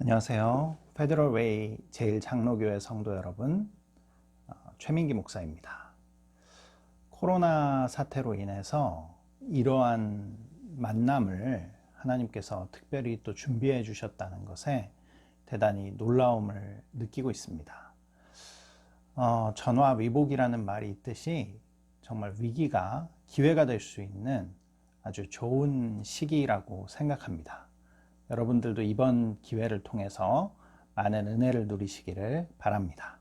안녕하세요. 페더럴 웨이 제일장로교회 성도 여러분, 최민기 목사입니다. 코로나 사태로 인해서 이러한 만남을 하나님께서 특별히 또 준비해 주셨다는 것에 대단히 놀라움을 느끼고 있습니다. 전화위복이라는 말이 있듯이 정말 위기가 기회가 될 수 있는 아주 좋은 시기라고 생각합니다. 여러분들도 이번 기회를 통해서 많은 은혜를 누리시기를 바랍니다.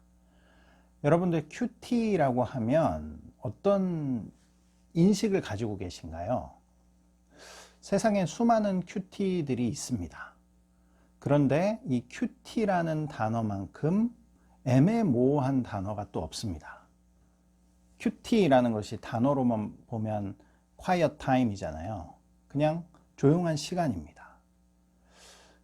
여러분들 큐티라고 하면 어떤 인식을 가지고 계신가요? 세상에 수많은 큐티들이 있습니다. 그런데 이 큐티라는 단어만큼 애매모호한 단어가 또 없습니다. 큐티라는 것이 단어로만 보면 quiet time이잖아요. 그냥 조용한 시간입니다.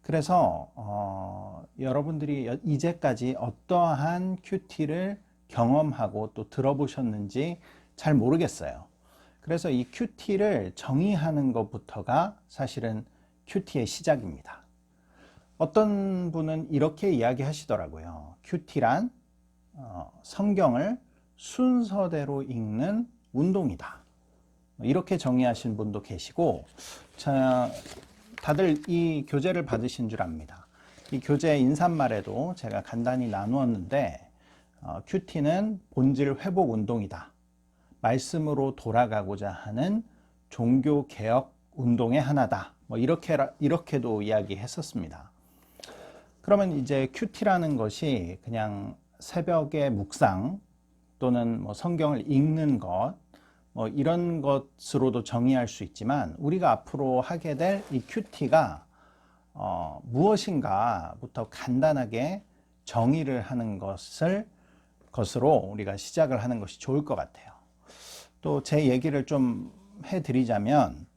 그래서 여러분들이 이제까지 어떠한 큐티를 경험하고 또 들어보셨는지 잘 모르겠어요. 그래서 이 큐티를 정의하는 것부터가 사실은 큐티의 시작입니다. 어떤 분은 이렇게 이야기하시더라고요. 큐티란 성경을 순서대로 읽는 운동이다. 이렇게 정의하신 분도 계시고, 다들 이 교재를 받으신 줄 압니다. 이 교재 인사말에도 제가 간단히 나누었는데, 큐티는 본질 회복 운동이다. 말씀으로 돌아가고자 하는 종교 개혁 운동의 하나다. 이렇게도 이야기했었습니다. 그러면 이제 큐티라는 것이 그냥 새벽에 묵상 또는 성경을 읽는 것, 이런 것으로도 정의할 수 있지만, 우리가 앞으로 하게 될 이 큐티가 무엇인가부터 간단하게 정의를 하는 것으로 우리가 시작을 하는 것이 좋을 것 같아요. 또 제 얘기를 좀 해드리자면,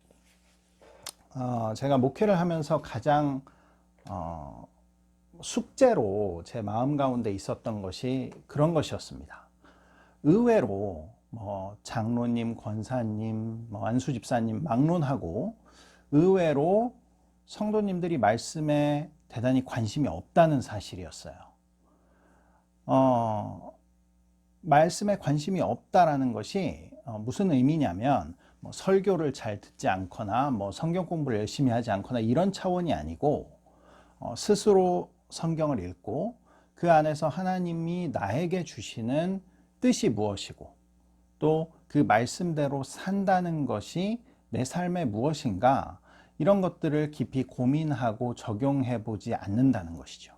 제가 목회를 하면서 가장 숙제로 제 마음 가운데 있었던 것이 그런 것이었습니다. 의외로 장로님, 권사님, 안수 집사님 막론하고 의외로 성도님들이 말씀에 대단히 관심이 없다는 사실이었어요. 말씀에 관심이 없다라는 것이 무슨 의미냐면 설교를 잘 듣지 않거나 성경 공부를 열심히 하지 않거나 이런 차원이 아니고, 스스로 성경을 읽고 그 안에서 하나님이 나에게 주시는 뜻이 무엇이고 또 그 말씀대로 산다는 것이 내 삶에 무엇인가, 이런 것들을 깊이 고민하고 적용해 보지 않는다는 것이죠.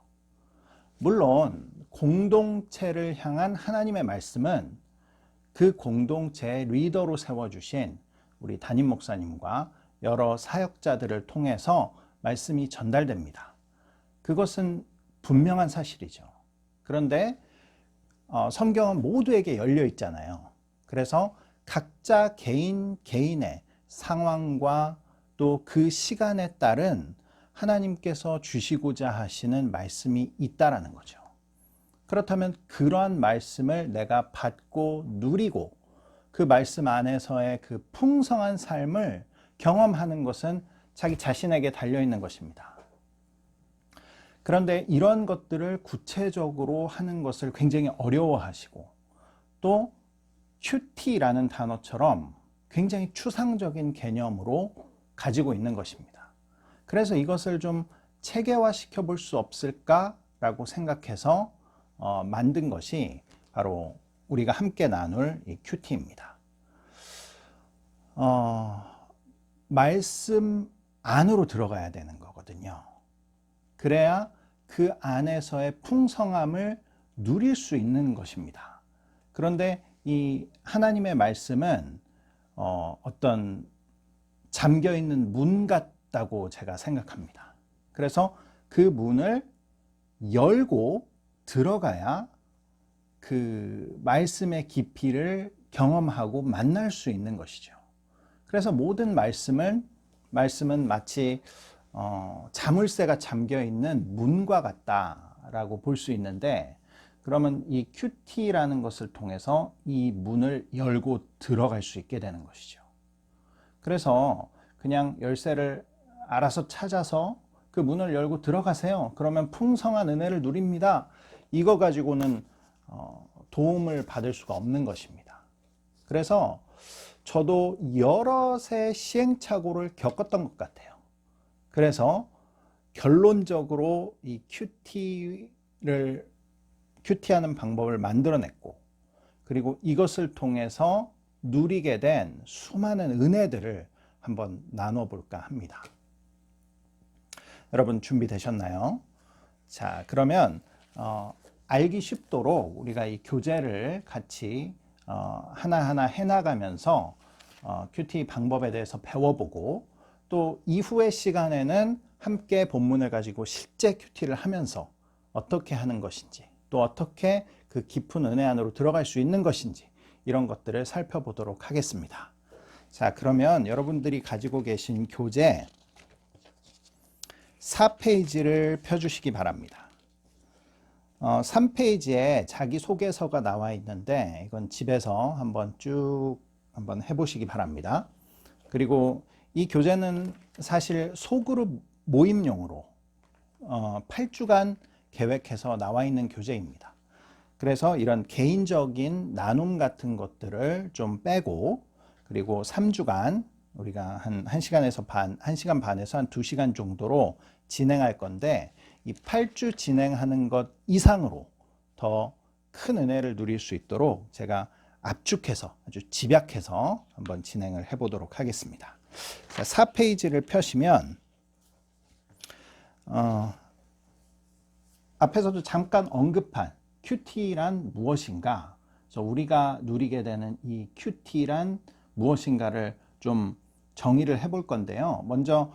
물론 공동체를 향한 하나님의 말씀은 그 공동체의 리더로 세워주신 우리 담임 목사님과 여러 사역자들을 통해서 말씀이 전달됩니다. 그것은 분명한 사실이죠. 그런데 성경은 모두에게 열려 있잖아요. 그래서 각자 개인의 상황과 또 그 시간에 따른 하나님께서 주시고자 하시는 말씀이 있다라는 거죠. 그렇다면 그러한 말씀을 내가 받고 누리고 그 말씀 안에서의 그 풍성한 삶을 경험하는 것은 자기 자신에게 달려있는 것입니다. 그런데 이런 것들을 구체적으로 하는 것을 굉장히 어려워하시고, 또 큐티라는 단어처럼 굉장히 추상적인 개념으로 가지고 있는 것입니다. 그래서 이것을 좀 체계화 시켜 볼 수 없을까라고 생각해서 만든 것이 바로 우리가 함께 나눌 이 큐티입니다. 말씀 안으로 들어가야 되는 거거든요. 그래야 그 안에서의 풍성함을 누릴 수 있는 것입니다. 그런데 이 하나님의 말씀은 어떤 잠겨있는 문 같다고 제가 생각합니다. 그래서 그 문을 열고 들어가야 그 말씀의 깊이를 경험하고 만날 수 있는 것이죠. 그래서 모든 말씀은 마치 자물쇠가 잠겨있는 문과 같다라고 볼 수 있는데, 그러면 이 큐티라는 것을 통해서 이 문을 열고 들어갈 수 있게 되는 것이죠. 그래서 그냥 열쇠를 알아서 찾아서 그 그 문을 열고 들어가세요. 그러면 풍성한 은혜를 누립니다. 이거 가지고는 도움을 받을 수가 없는 것입니다. 그래서 저도 여럿의 시행착오를 겪었던 것 같아요. 그래서 결론적으로 이 큐티하는 방법을 만들어냈고, 그리고 이것을 통해서 누리게 된 수많은 은혜들을 한번 나눠 볼까 합니다. 여러분 준비되셨나요? 자, 그러면 알기 쉽도록 우리가 이 교재를 같이 하나하나 해나가면서 큐티 방법에 대해서 배워보고, 또 이후의 시간에는 함께 본문을 가지고 실제 큐티를 하면서 어떻게 하는 것인지, 또 어떻게 그 깊은 은혜 안으로 들어갈 수 있는 것인지, 이런 것들을 살펴보도록 하겠습니다. 자, 그러면 여러분들이 가지고 계신 교재 4페이지를 펴주시기 바랍니다. 3페이지에 자기소개서가 나와 있는데, 이건 집에서 한번 쭉 한번 해보시기 바랍니다. 그리고 이 교재는 사실 소그룹 모임용으로 8주간 계획해서 나와 있는 교재입니다. 그래서 이런 개인적인 나눔 같은 것들을 좀 빼고, 그리고 3주간 우리가 한 1시간에서 1시간 반에서 한 2시간 정도로 진행할 건데, 이 8주 진행하는 것 이상으로 더 큰 은혜를 누릴 수 있도록 제가 압축해서, 아주 집약해서 한번 진행을 해보도록 하겠습니다. 자, 4페이지를 펴시면 앞에서도 잠깐 언급한 큐티란 무엇인가, 우리가 누리게 되는 이 큐티란 무엇인가를 좀 정의를 해볼 건데요. 먼저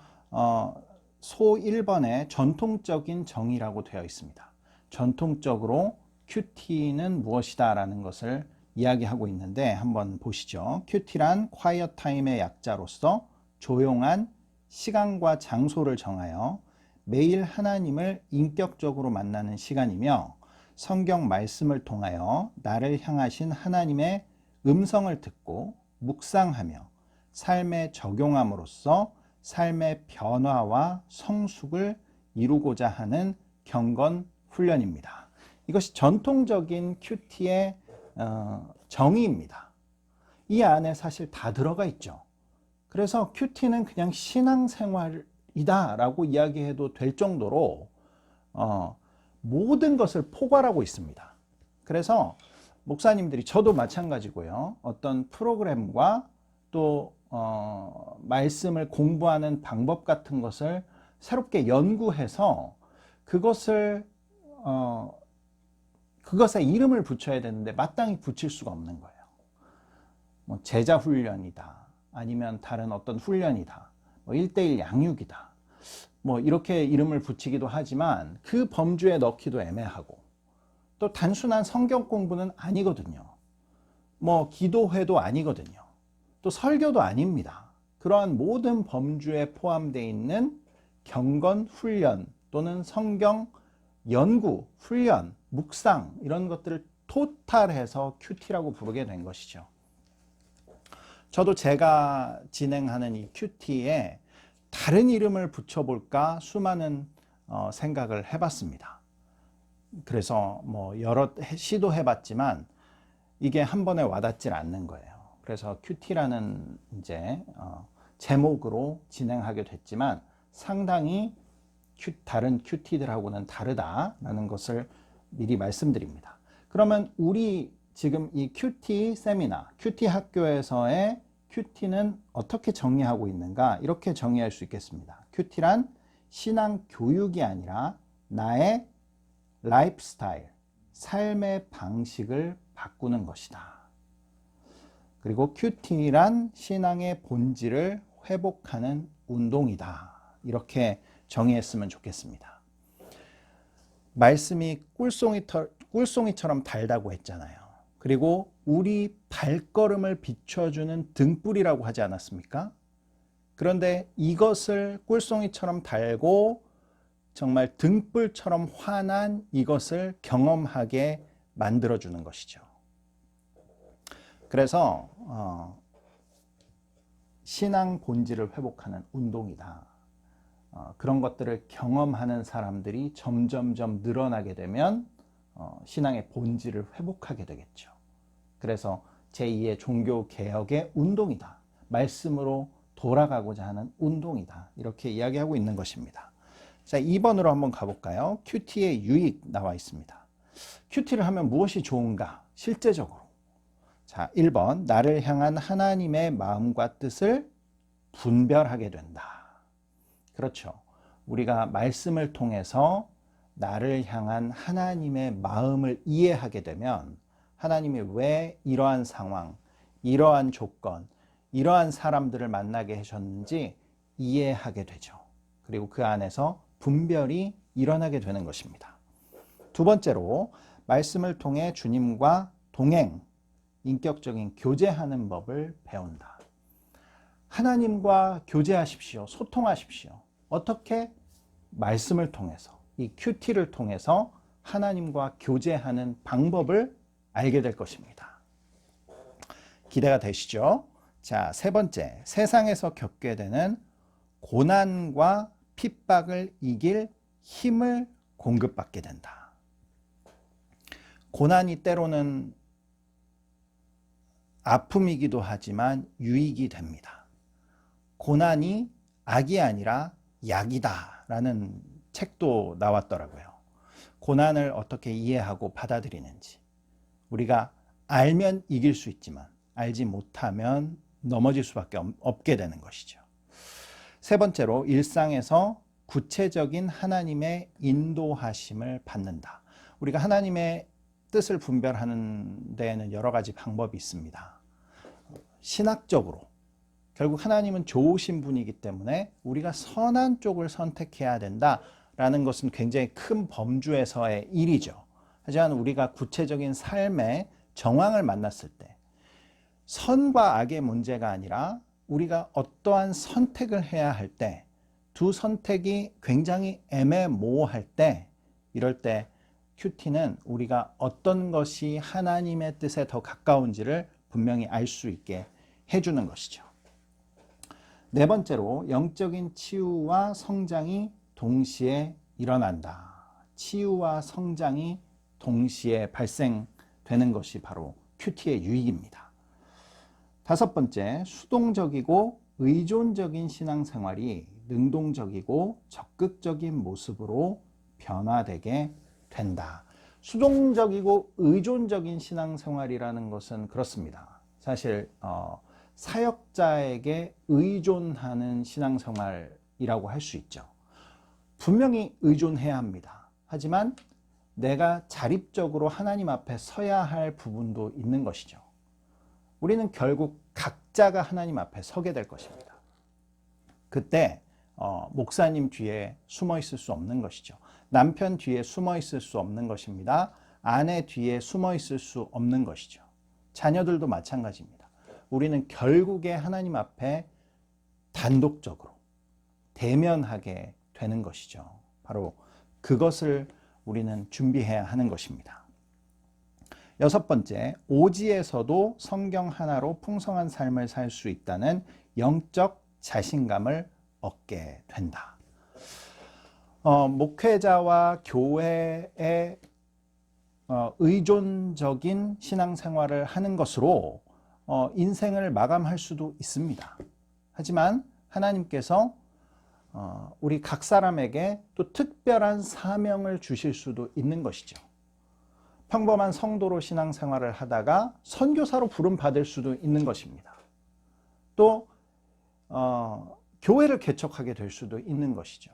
소 1번에 전통적인 정의라고 되어 있습니다. 전통적으로 큐티는 무엇이다 라는 것을 이야기하고 있는데, 한번 보시죠. 큐티란 quiet time의 약자로서 조용한 시간과 장소를 정하여 매일 하나님을 인격적으로 만나는 시간이며, 성경 말씀을 통하여 나를 향하신 하나님의 음성을 듣고 묵상하며 삶에 적용함으로써 삶의 변화와 성숙을 이루고자 하는 경건 훈련입니다. 이것이 전통적인 큐티의 정의입니다. 이 안에 사실 다 들어가 있죠. 그래서 큐티는 그냥 신앙생활이다 라고 이야기해도 될 정도로 모든 것을 포괄하고 있습니다. 그래서 목사님들이, 저도 마찬가지고요, 어떤 프로그램과 또 말씀을 공부하는 방법 같은 것을 새롭게 연구해서 그것에 이름을 붙여야 되는데 마땅히 붙일 수가 없는 거예요. 뭐 제자 훈련이다, 아니면 다른 어떤 훈련이다, 뭐 1:1 양육이다, 뭐 이렇게 이름을 붙이기도 하지만 그 범주에 넣기도 애매하고, 또 단순한 성경 공부는 아니거든요. 뭐 기도회도 아니거든요. 또 설교도 아닙니다. 그러한 모든 범주에 포함되어 있는 경건 훈련 또는 성경 연구, 훈련, 묵상, 이런 것들을 토탈해서 큐티라고 부르게 된 것이죠. 저도 제가 진행하는 이 큐티에 다른 이름을 붙여볼까 수많은 생각을 해봤습니다. 그래서 뭐 여러 시도해봤지만 이게 한 번에 와닿질 않는 거예요. 그래서 큐티라는 이제 제목으로 진행하게 됐지만 상당히 다른 큐티들하고는 다르다라는 것을 미리 말씀드립니다. 그러면 우리 지금 이 큐티 세미나, 큐티 학교에서의 큐티는 어떻게 정의하고 있는가? 이렇게 정의할 수 있겠습니다. 큐티란 신앙 교육이 아니라 나의 라이프 스타일, 삶의 방식을 바꾸는 것이다. 그리고 큐티란 신앙의 본질을 회복하는 운동이다. 이렇게 정의했으면 좋겠습니다. 말씀이 꿀송이처럼 달다고 했잖아요. 그리고 우리 발걸음을 비춰주는 등불이라고 하지 않았습니까? 그런데 이것을 꿀송이처럼 달고 정말 등불처럼 환한 이것을 경험하게 만들어주는 것이죠. 그래서 신앙 본질을 회복하는 운동이다. 그런 것들을 경험하는 사람들이 점점점 늘어나게 되면 신앙의 본질을 회복하게 되겠죠. 그래서 제2의 종교개혁의 운동이다. 말씀으로 돌아가고자 하는 운동이다. 이렇게 이야기하고 있는 것입니다. 자, 2번으로 한번 가볼까요? 큐티의 유익 나와 있습니다. 큐티를 하면 무엇이 좋은가? 실제적으로. 자, 1번 나를 향한 하나님의 마음과 뜻을 분별하게 된다. 그렇죠. 우리가 말씀을 통해서 나를 향한 하나님의 마음을 이해하게 되면 하나님이 왜 이러한 상황, 이러한 조건, 이러한 사람들을 만나게 하셨는지 이해하게 되죠. 그리고 그 안에서 분별이 일어나게 되는 것입니다. 두 번째로 말씀을 통해 주님과 동행, 인격적인 교제하는 법을 배운다. 하나님과 교제하십시오. 소통하십시오. 어떻게? 말씀을 통해서, 이 큐티를 통해서 하나님과 교제하는 방법을 알게 될 것입니다. 기대가 되시죠? 자, 세 번째, 세상에서 겪게 되는 고난과 핍박을 이길 힘을 공급받게 된다. 고난이 때로는 아픔이기도 하지만 유익이 됩니다. 고난이 악이 아니라 약이다 라는 책도 나왔더라고요. 고난을 어떻게 이해하고 받아들이는지. 우리가 알면 이길 수 있지만 알지 못하면 넘어질 수밖에 없게 되는 것이죠. 세 번째로 일상에서 구체적인 하나님의 인도하심을 받는다. 우리가 하나님의 뜻을 분별하는 데에는 여러 가지 방법이 있습니다. 신학적으로 결국 하나님은 좋으신 분이기 때문에 우리가 선한 쪽을 선택해야 된다라는 것은 굉장히 큰 범주에서의 일이죠. 하지만 우리가 구체적인 삶의 정황을 만났을 때 선과 악의 문제가 아니라 우리가 어떠한 선택을 해야 할 때, 두 선택이 굉장히 애매모호할 때, 이럴 때 큐티는 우리가 어떤 것이 하나님의 뜻에 더 가까운지를 분명히 알 수 있게 해주는 것이죠. 네 번째로 영적인 치유와 성장이 동시에 일어난다. 치유와 성장이 동시에 발생되는 것이 바로 큐티의 유익입니다. 다섯 번째, 수동적이고 의존적인 신앙생활이 능동적이고 적극적인 모습으로 변화되게 된다. 수동적이고 의존적인 신앙생활이라는 것은 그렇습니다. 사실 사역자에게 의존하는 신앙생활이라고 할 수 있죠. 분명히 의존해야 합니다. 하지만 내가 자립적으로 하나님 앞에 서야 할 부분도 있는 것이죠. 우리는 결국 각자가 하나님 앞에 서게 될 것입니다. 그때 목사님 뒤에 숨어 있을 수 없는 것이죠. 남편 뒤에 숨어 있을 수 없는 것입니다. 아내 뒤에 숨어 있을 수 없는 것이죠. 자녀들도 마찬가지입니다. 우리는 결국에 하나님 앞에 단독적으로 대면하게 되는 것이죠. 바로 그것을 우리는 준비해야 하는 것입니다. 여섯 번째, 오지에서도 성경 하나로 풍성한 삶을 살 수 있다는 영적 자신감을 얻게 된다. 목회자와 교회의 의존적인 신앙생활을 하는 것으로 인생을 마감할 수도 있습니다. 하지만 하나님께서 우리 각 사람에게 또 특별한 사명을 주실 수도 있는 것이죠. 평범한 성도로 신앙생활을 하다가 선교사로 부름받을 수도 있는 것입니다. 또 교회를 개척하게 될 수도 있는 것이죠.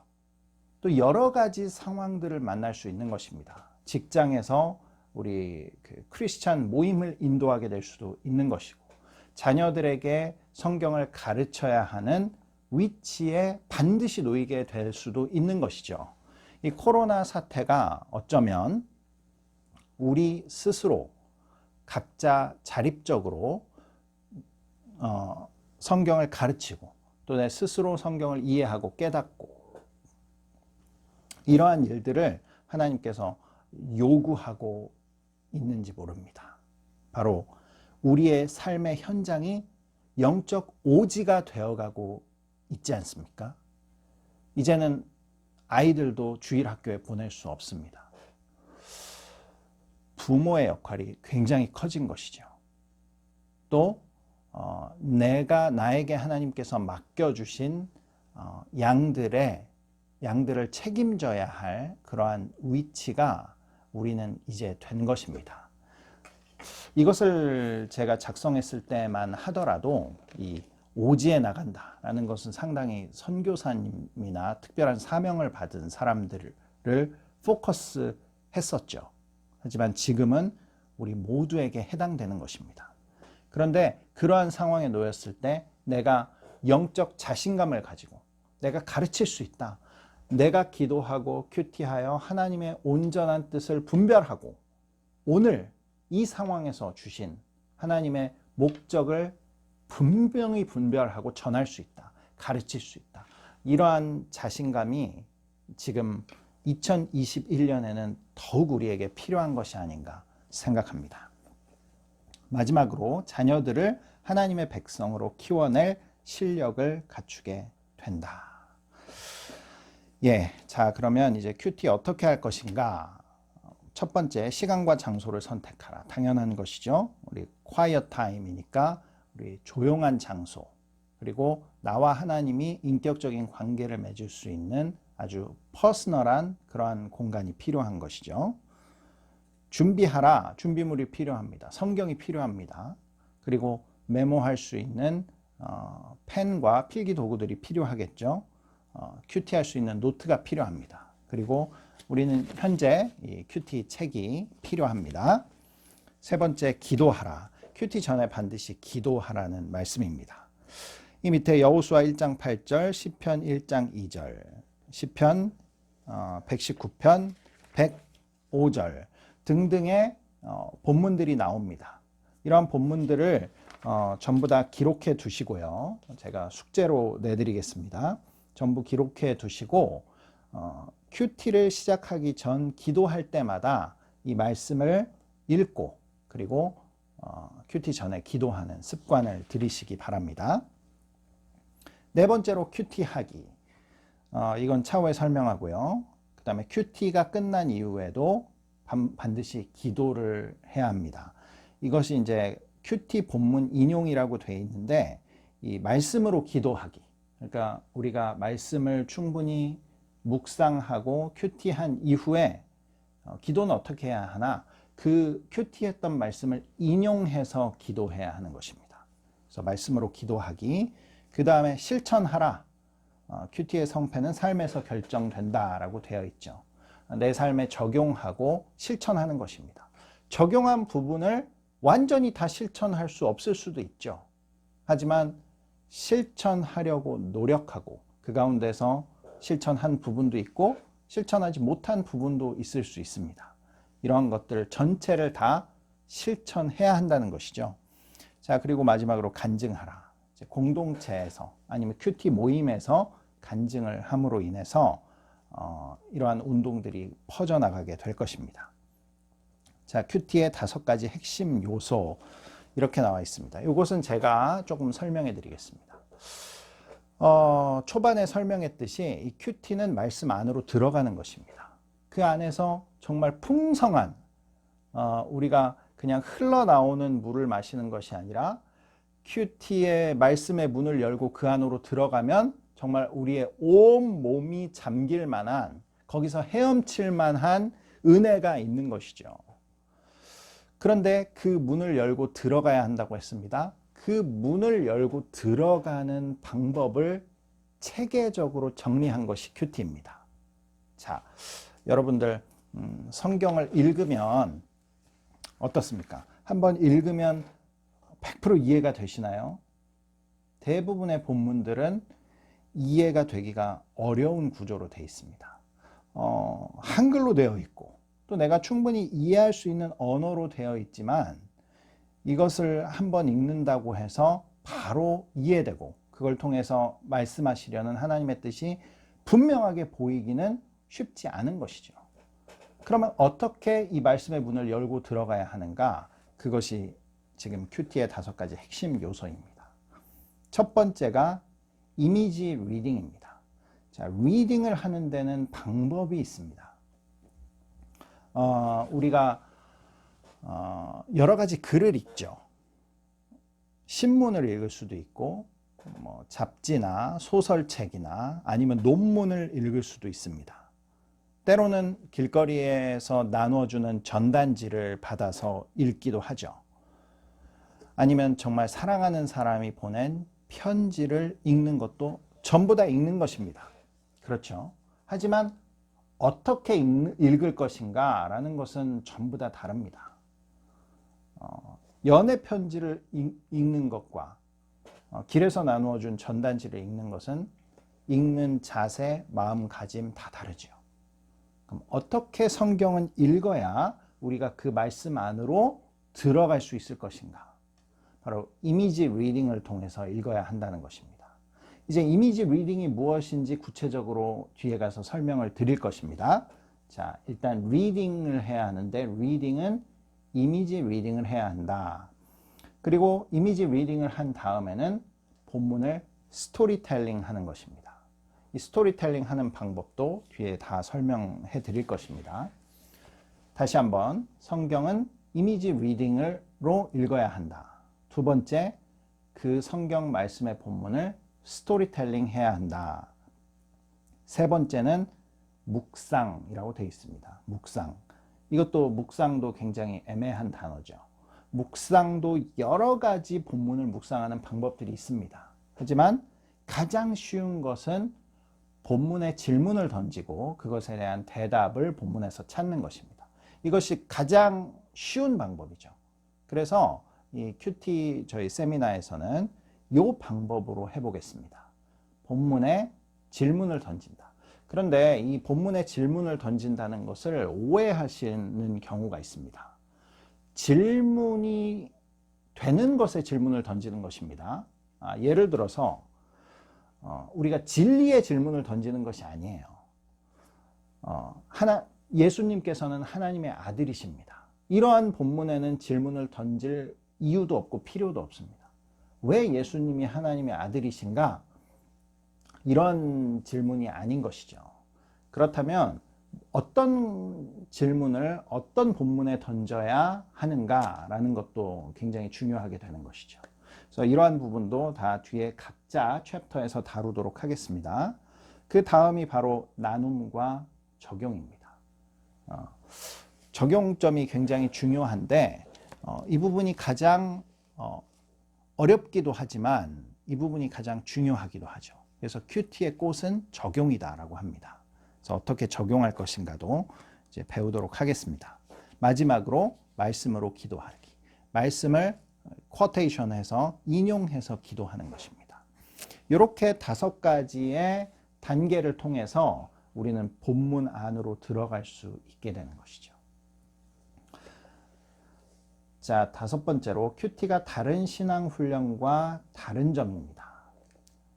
또 여러 가지 상황들을 만날 수 있는 것입니다. 직장에서 우리 크리스찬 모임을 인도하게 될 수도 있는 것이고, 자녀들에게 성경을 가르쳐야 하는 위치에 반드시 놓이게 될 수도 있는 것이죠. 이 코로나 사태가 어쩌면 우리 스스로 각자 자립적으로 성경을 가르치고 또 내 스스로 성경을 이해하고 깨닫고 이러한 일들을 하나님께서 요구하고 있는지 모릅니다. 바로 우리의 삶의 현장이 영적 오지가 되어가고 있지 않습니까? 이제는 아이들도 주일 학교에 보낼 수 없습니다. 부모의 역할이 굉장히 커진 것이죠. 또 나에게 하나님께서 맡겨주신 양들을 책임져야 할 그러한 위치가 우리는 이제 된 것입니다. 이것을 제가 작성했을 때만 하더라도 이 오지에 나간다라는 것은 상당히 선교사님이나 특별한 사명을 받은 사람들을 포커스 했었죠. 하지만 지금은 우리 모두에게 해당되는 것입니다. 그런데 그러한 상황에 놓였을 때 내가 영적 자신감을 가지고 내가 가르칠 수 있다. 내가 기도하고 큐티하여 하나님의 온전한 뜻을 분별하고 오늘 이 상황에서 주신 하나님의 목적을 분명히 분별하고 전할 수 있다. 가르칠 수 있다. 이러한 자신감이 지금 2021년에는 더욱 우리에게 필요한 것이 아닌가 생각합니다. 마지막으로 자녀들을 하나님의 백성으로 키워낼 실력을 갖추게 된다. 자, 그러면 이제 큐티 어떻게 할 것인가? 첫 번째, 시간과 장소를 선택하라. 당연한 것이죠. 우리 quiet time이니까 우리 조용한 장소, 그리고 나와 하나님이 인격적인 관계를 맺을 수 있는 아주 퍼스널한 그러한 공간이 필요한 것이죠. 준비하라. 준비물이 필요합니다. 성경이 필요합니다. 그리고 메모할 수 있는 펜과 필기 도구들이 필요하겠죠. 큐티할 수 있는 노트가 필요합니다. 그리고 우리는 현재 이 큐티 책이 필요합니다. 세 번째, 기도하라. 큐티 전에 반드시 기도하라는 말씀입니다. 이 밑에 여호수아 1장 8절, 시편 1장 2절, 시편 119편 105절 등등의 본문들이 나옵니다. 이러한 본문들을 전부 다 기록해 두시고요. 제가 숙제로 내드리겠습니다. 전부 기록해 두시고 큐티를 시작하기 전 기도할 때마다 이 말씀을 읽고 그리고 큐티 전에 기도하는 습관을 들이시기 바랍니다. 네 번째로 큐티하기. 이건 차후에 설명하고요. 그 다음에 큐티가 끝난 이후에도 반드시 기도를 해야 합니다. 이것이 이제 큐티 본문 인용이라고 되어 있는데 이 말씀으로 기도하기. 그러니까 우리가 말씀을 충분히 묵상하고 큐티한 이후에 기도는 어떻게 해야 하나? 그 큐티했던 말씀을 인용해서 기도해야 하는 것입니다. 그래서 말씀으로 기도하기. 그 다음에 실천하라. 큐티의 성패는 삶에서 결정된다라고 되어 있죠. 내 삶에 적용하고 실천하는 것입니다. 적용한 부분을 완전히 다 실천할 수 없을 수도 있죠. 하지만 실천하려고 노력하고 그 가운데서 실천한 부분도 있고 실천하지 못한 부분도 있을 수 있습니다. 이러한 것들 전체를 다 실천해야 한다는 것이죠. 자, 그리고 마지막으로 간증하라. 이제 공동체에서 아니면 큐티 모임에서 간증을 함으로 인해서 이러한 운동들이 퍼져나가게 될 것입니다. 자, 큐티의 5가지 핵심 요소 이렇게 나와 있습니다. 이것은 제가 조금 설명해 드리겠습니다. 초반에 설명했듯이 이 큐티는 말씀 안으로 들어가는 것입니다. 그 안에서 정말 풍성한 우리가 그냥 흘러나오는 물을 마시는 것이 아니라 큐티의 말씀의 문을 열고 그 안으로 들어가면 정말 우리의 온 몸이 잠길 만한 거기서 헤엄칠 만한 은혜가 있는 것이죠. 그런데 그 문을 열고 들어가야 한다고 했습니다. 그 문을 열고 들어가는 방법을 체계적으로 정리한 것이 큐티입니다. 자, 여러분들 성경을 읽으면 어떻습니까? 한번 읽으면 100% 이해가 되시나요? 대부분의 본문들은 이해가 되기가 어려운 구조로 되어 있습니다. 한글로 되어 있고 또 내가 충분히 이해할 수 있는 언어로 되어 있지만 이것을 한번 읽는다고 해서 바로 이해되고 그걸 통해서 말씀하시려는 하나님의 뜻이 분명하게 보이기는 쉽지 않은 것이죠. 그러면 어떻게 이 말씀의 문을 열고 들어가야 하는가? 그것이 지금 큐티의 5가지 핵심 요소입니다. 첫 번째가 이미지 리딩입니다. 자, 리딩을 하는 데는 방법이 있습니다. 우리가 여러 가지 글을 읽죠. 신문을 읽을 수도 있고 뭐 잡지나 소설책이나 아니면 논문을 읽을 수도 있습니다. 때로는 길거리에서 나눠주는 전단지를 받아서 읽기도 하죠. 아니면 정말 사랑하는 사람이 보낸 편지를 읽는 것도 전부 다 읽는 것입니다. 그렇죠. 하지만 어떻게 읽을 것인가 라는 것은 전부 다 다릅니다. 연애 편지를 읽는 것과 길에서 나누어준 전단지를 읽는 것은 읽는 자세, 마음가짐 다 다르죠. 그럼 어떻게 성경은 읽어야 우리가 그 말씀 안으로 들어갈 수 있을 것인가? 바로 이미지 리딩을 통해서 읽어야 한다는 것입니다. 이제 이미지 리딩이 무엇인지 구체적으로 뒤에 가서 설명을 드릴 것입니다. 자, 일단 리딩을 해야 하는데 리딩은 이미지 리딩을 해야 한다. 그리고 이미지 리딩을 한 다음에는 본문을 스토리텔링 하는 것입니다. 이 스토리텔링 하는 방법도 뒤에 다 설명해 드릴 것입니다. 다시 한번 성경은 이미지 리딩으로 읽어야 한다. 두 번째, 그 성경 말씀의 본문을 스토리텔링 해야 한다. 세 번째는 묵상이라고 되어 있습니다. 묵상. 이것도 묵상도 굉장히 애매한 단어죠. 묵상도 여러 가지 본문을 묵상하는 방법들이 있습니다. 하지만 가장 쉬운 것은 본문에 질문을 던지고 그것에 대한 대답을 본문에서 찾는 것입니다. 이것이 가장 쉬운 방법이죠. 그래서 이 큐티 저희 세미나에서는 이 방법으로 해보겠습니다. 본문에 질문을 던진다. 그런데 이 본문에 질문을 던진다는 것을 오해하시는 경우가 있습니다. 질문이 되는 것에 질문을 던지는 것입니다. 예를 들어서 우리가 진리의 질문을 던지는 것이 아니에요. 예수님께서는 하나님의 아들이십니다. 이러한 본문에는 질문을 던질 이유도 없고 필요도 없습니다. 왜 예수님이 하나님의 아들이신가? 이런 질문이 아닌 것이죠. 그렇다면 어떤 질문을 어떤 본문에 던져야 하는가라는 것도 굉장히 중요하게 되는 것이죠. 그래서 이러한 부분도 다 뒤에 각자 챕터에서 다루도록 하겠습니다. 그 다음이 바로 나눔과 적용입니다. 적용점이 굉장히 중요한데 이 부분이 가장 어렵기도 하지만 이 부분이 가장 중요하기도 하죠. 그래서 큐티의 꽃은 적용이다라고 합니다. 그래서 어떻게 적용할 것인가도 이제 배우도록 하겠습니다. 마지막으로 말씀으로 기도하기. 말씀을 쿼테이션해서 인용해서 기도하는 것입니다. 이렇게 5가지의 단계를 통해서 우리는 본문 안으로 들어갈 수 있게 되는 것이죠. 자, 5번째로 큐티가 다른 신앙 훈련과 다른 점입니다.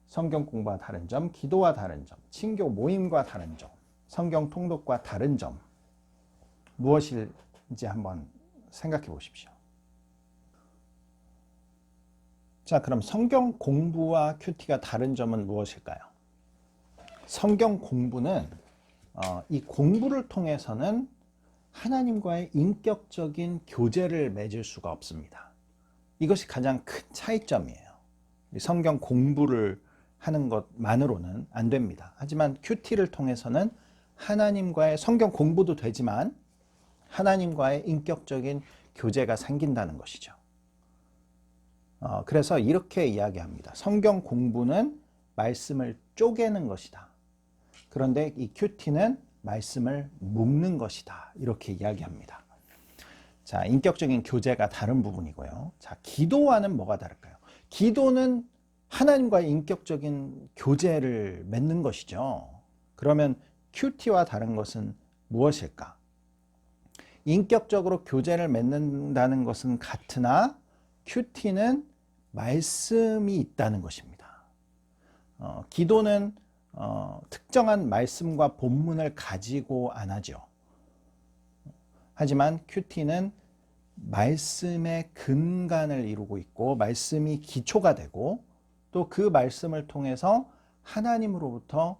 성경 공부와 다른 점, 기도와 다른 점, 친교 모임과 다른 점, 성경 통독과 다른 점 무엇일지 한번 생각해 보십시오. 자, 그럼 성경 공부와 큐티가 다른 점은 무엇일까요? 성경 공부는 이 공부를 통해서는 하나님과의 인격적인 교제를 맺을 수가 없습니다. 이것이 가장 큰 차이점이에요. 성경 공부를 하는 것만으로는 안 됩니다. 하지만 큐티를 통해서는 하나님과의 성경 공부도 되지만 하나님과의 인격적인 교제가 생긴다는 것이죠. 그래서 이렇게 이야기합니다. 성경 공부는 말씀을 쪼개는 것이다. 그런데 이 큐티는 말씀을 묶는 것이다. 이렇게 이야기합니다. 자, 인격적인 교제가 다른 부분이고요. 자, 기도와는 뭐가 다를까요? 기도는 하나님과의 인격적인 교제를 맺는 것이죠. 그러면 큐티와 다른 것은 무엇일까? 인격적으로 교제를 맺는다는 것은 같으나 큐티는 말씀이 있다는 것입니다. 기도는 특정한 말씀과 본문을 가지고 안 하죠. 하지만 큐티는 말씀의 근간을 이루고 있고 말씀이 기초가 되고 또 그 말씀을 통해서 하나님으로부터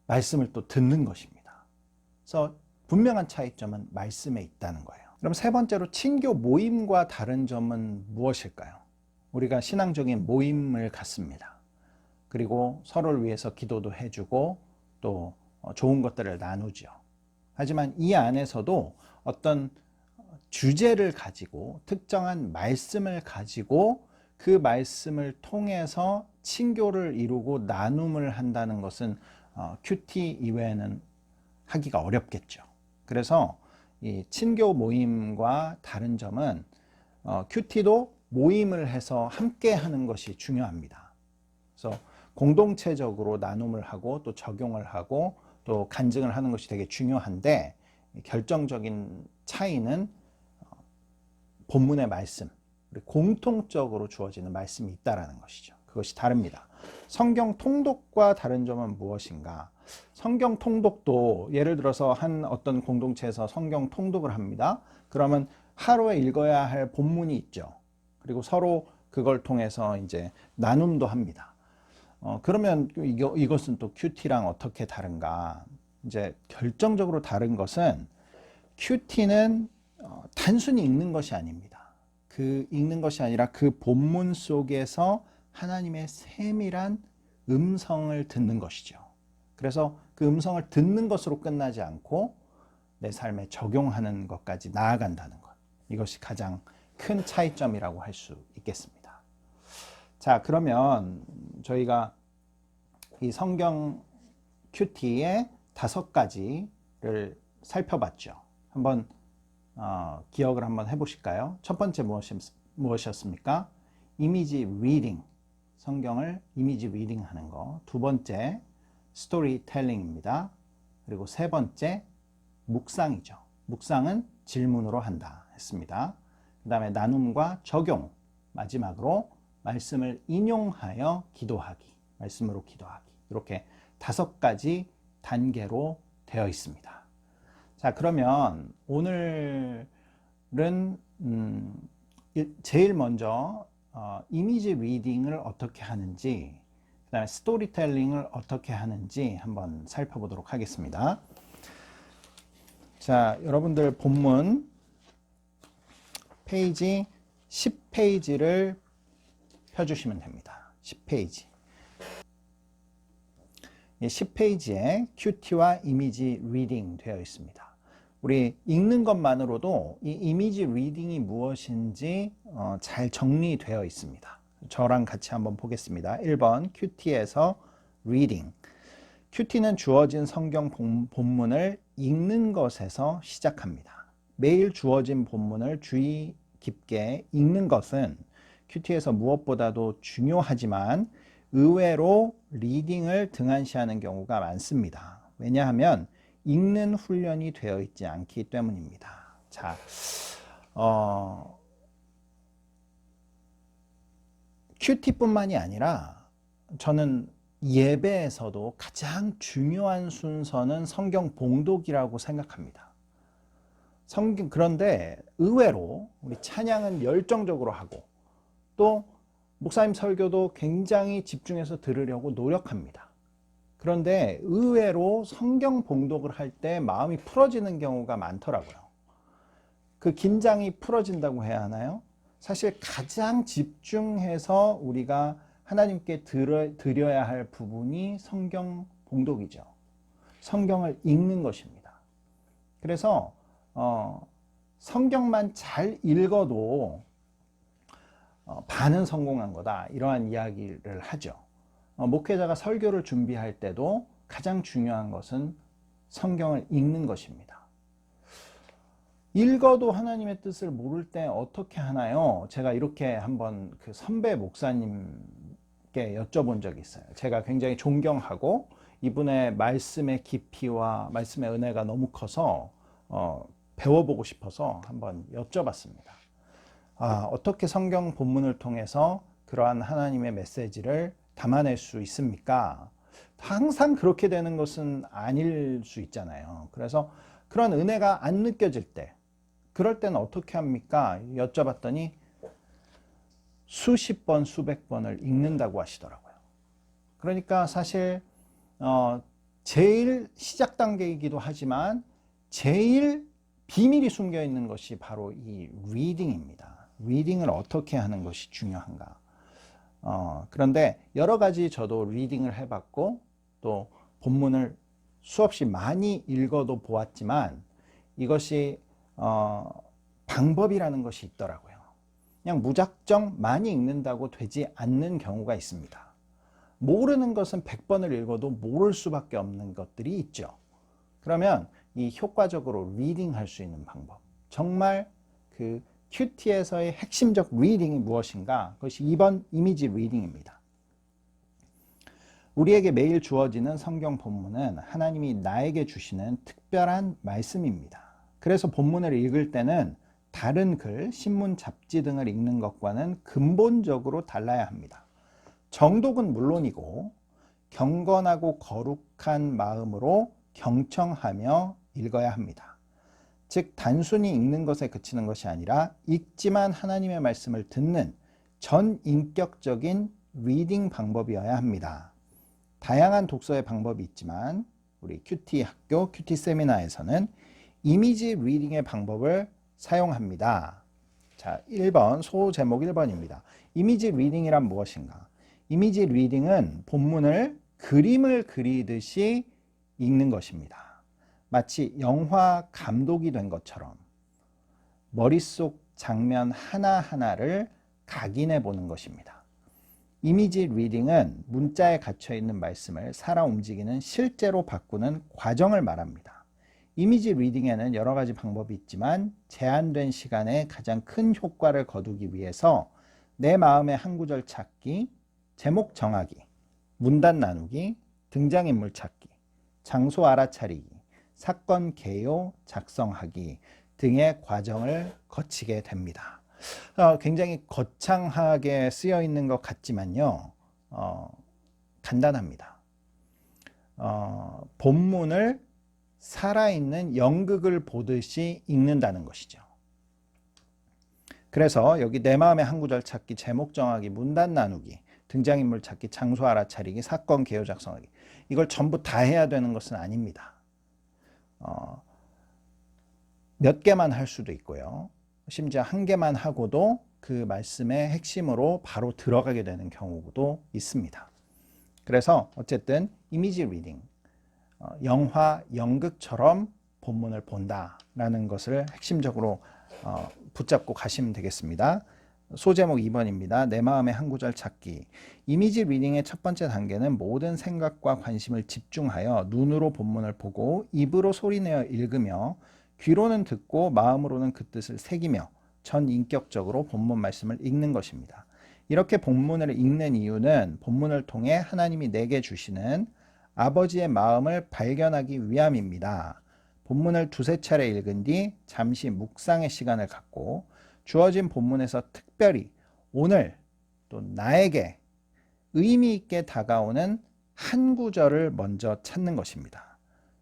말씀을 또 듣는 것입니다. 그래서 분명한 차이점은 말씀에 있다는 거예요. 그럼 세 번째로 친교 모임과 다른 점은 무엇일까요? 우리가 신앙적인 모임을 갖습니다. 그리고 서로를 위해서 기도도 해주고 또 좋은 것들을 나누죠. 하지만 이 안에서도 어떤 주제를 가지고 특정한 말씀을 가지고 그 말씀을 통해서 친교를 이루고 나눔을 한다는 것은 큐티 이외에는 하기가 어렵겠죠. 그래서 이 친교 모임과 다른 점은 큐티도 모임을 해서 함께 하는 것이 중요합니다. 그래서 공동체적으로 나눔을 하고 또 적용을 하고 또 간증을 하는 것이 되게 중요한데, 결정적인 차이는 본문의 말씀, 공통적으로 주어지는 말씀이 있다는 것이죠. 그것이 다릅니다. 성경 통독과 다른 점은 무엇인가? 성경 통독도 예를 들어서 한 어떤 공동체에서 성경 통독을 합니다. 그러면 하루에 읽어야 할 본문이 있죠. 그리고 서로 그걸 통해서 이제 나눔도 합니다. 그러면 이것은 또 큐티랑 어떻게 다른가? 이제 결정적으로 다른 것은 큐티는 단순히 읽는 것이 아닙니다. 그 읽는 것이 아니라 그 본문 속에서 하나님의 세밀한 음성을 듣는 것이죠. 그래서 그 음성을 듣는 것으로 끝나지 않고 내 삶에 적용하는 것까지 나아간다는 것. 이것이 가장 큰 차이점이라고 할 수 있겠습니다. 자, 그러면 저희가 이 성경 큐티의 5가지를 살펴봤죠. 한번 기억을 한번 해보실까요? 첫 번째 무엇이었습니까? 이미지 리딩, 성경을 이미지 리딩 하는 거. 두 번째 스토리텔링입니다. 그리고 세 번째 묵상이죠. 묵상은 질문으로 한다 했습니다. 그 다음에 나눔과 적용, 마지막으로 말씀을 인용하여 기도하기, 말씀으로 기도하기. 이렇게 5가지 단계로 되어 있습니다. 자, 그러면 오늘은 제일 먼저 이미지 리딩을 어떻게 하는지, 그 다음에 스토리텔링을 어떻게 하는지 한번 살펴보도록 하겠습니다. 자, 여러분들 본문 페이지 10페이지를 펴주시면 됩니다. 10페이지. 10페이지에 큐티와 이미지 리딩 되어 있습니다. 우리 읽는 것만으로도 이 이미지 리딩이 무엇인지 잘 정리되어 있습니다. 저랑 같이 한번 보겠습니다. 1번 큐티에서 리딩. 큐티는 주어진 성경 본문을 읽는 것에서 시작합니다. 매일 주어진 본문을 주의 깊게 읽는 것은 큐티에서 무엇보다도 중요하지만 의외로 리딩을 등한시하는 경우가 많습니다. 왜냐하면 읽는 훈련이 되어 있지 않기 때문입니다. 자, 큐티뿐만이 아니라 저는 예배에서도 가장 중요한 순서는 성경 봉독이라고 생각합니다. 그런데 의외로 우리 찬양은 열정적으로 하고 또 목사님 설교도 굉장히 집중해서 들으려고 노력합니다. 그런데 의외로 성경 봉독을 할 때 마음이 풀어지는 경우가 많더라고요. 그 긴장이 풀어진다고 해야 하나요? 사실 가장 집중해서 우리가 하나님께 드려야 할 부분이 성경 봉독이죠. 성경을 읽는 것입니다. 그래서 성경만 잘 읽어도 반은 성공한 거다, 이러한 이야기를 하죠. 목회자가 설교를 준비할 때도 가장 중요한 것은 성경을 읽는 것입니다. 읽어도 하나님의 뜻을 모를 때 어떻게 하나요? 제가 이렇게 한번 그 선배 목사님께 여쭤본 적이 있어요. 제가 굉장히 존경하고 이분의 말씀의 깊이와 말씀의 은혜가 너무 커서 배워보고 싶어서 한번 여쭤봤습니다. 어떻게 성경 본문을 통해서 그러한 하나님의 메시지를 담아낼 수 있습니까? 항상 그렇게 되는 것은 아닐 수 있잖아요. 그래서 그런 은혜가 안 느껴질 때, 그럴 때는 어떻게 합니까? 여쭤봤더니 수십 번, 수백 번을 읽는다고 하시더라고요. 그러니까 사실 제일 시작 단계이기도 하지만 제일 비밀이 숨겨 있는 것이 바로 이 리딩입니다. 리딩을 어떻게 하는 것이 중요한가. 그런데 여러 가지 저도 리딩을 해봤고 또 본문을 수없이 많이 읽어도 보았지만 이것이 방법이라는 것이 있더라고요. 그냥 무작정 많이 읽는다고 되지 않는 경우가 있습니다. 모르는 것은 100번을 읽어도 모를 수밖에 없는 것들이 있죠. 그러면 이 효과적으로 리딩할 수 있는 방법, 정말 그 큐티에서의 핵심적 리딩이 무엇인가? 그것이 2번 이미지 리딩입니다. 우리에게 매일 주어지는 성경 본문은 하나님이 나에게 주시는 특별한 말씀입니다. 그래서 본문을 읽을 때는 다른 글, 신문, 잡지 등을 읽는 것과는 근본적으로 달라야 합니다. 정독은 물론이고 경건하고 거룩한 마음으로 경청하며 읽어야 합니다. 즉 단순히 읽는 것에 그치는 것이 아니라 읽지만 하나님의 말씀을 듣는 전인격적인 리딩 방법이어야 합니다. 다양한 독서의 방법이 있지만 우리 큐티 학교, 큐티 세미나에서는 이미지 리딩의 방법을 사용합니다. 자, 1번, 소제목 1번입니다. 이미지 리딩이란 무엇인가? 이미지 리딩은 본문을 그림을 그리듯이 읽는 것입니다. 마치 영화 감독이 된 것처럼 머릿속 장면 하나하나를 각인해 보는 것입니다. 이미지 리딩은 문자에 갇혀 있는 말씀을 살아 움직이는 실제로 바꾸는 과정을 말합니다. 이미지 리딩에는 여러 가지 방법이 있지만 제한된 시간에 가장 큰 효과를 거두기 위해서 내 마음의 한 구절 찾기, 제목 정하기, 문단 나누기, 등장인물 찾기, 장소 알아차리기, 사건 개요 작성하기 등의 과정을 거치게 됩니다. 굉장히 거창하게 쓰여 있는 것 같지만요, 간단합니다. 본문을 살아있는 연극을 보듯이 읽는다는 것이죠. 그래서 여기 내 마음의 한 구절 찾기, 제목 정하기, 문단 나누기, 등장인물 찾기, 장소 알아차리기, 사건 개요 작성하기, 이걸 전부 다 해야 되는 것은 아닙니다. 몇 개만 할 수도 있고요. 심지어 한 개만 하고도 그 말씀의 핵심으로 바로 들어가게 되는 경우도 있습니다. 그래서 어쨌든 이미지 리딩, 영화, 연극처럼 본문을 본다라는 것을 핵심적으로 붙잡고 가시면 되겠습니다. 소제목 2번입니다. 내 마음의 한 구절 찾기. 이미지 리딩의 첫 번째 단계는 모든 생각과 관심을 집중하여 눈으로 본문을 보고 입으로 소리내어 읽으며 귀로는 듣고 마음으로는 그 뜻을 새기며 전인격적으로 본문 말씀을 읽는 것입니다. 이렇게 본문을 읽는 이유는 본문을 통해 하나님이 내게 주시는 아버지의 마음을 발견하기 위함입니다. 본문을 두세 차례 읽은 뒤 잠시 묵상의 시간을 갖고 주어진 본문에서 특별히 오늘 또 나에게 의미 있게 다가오는 한 구절을 먼저 찾는 것입니다.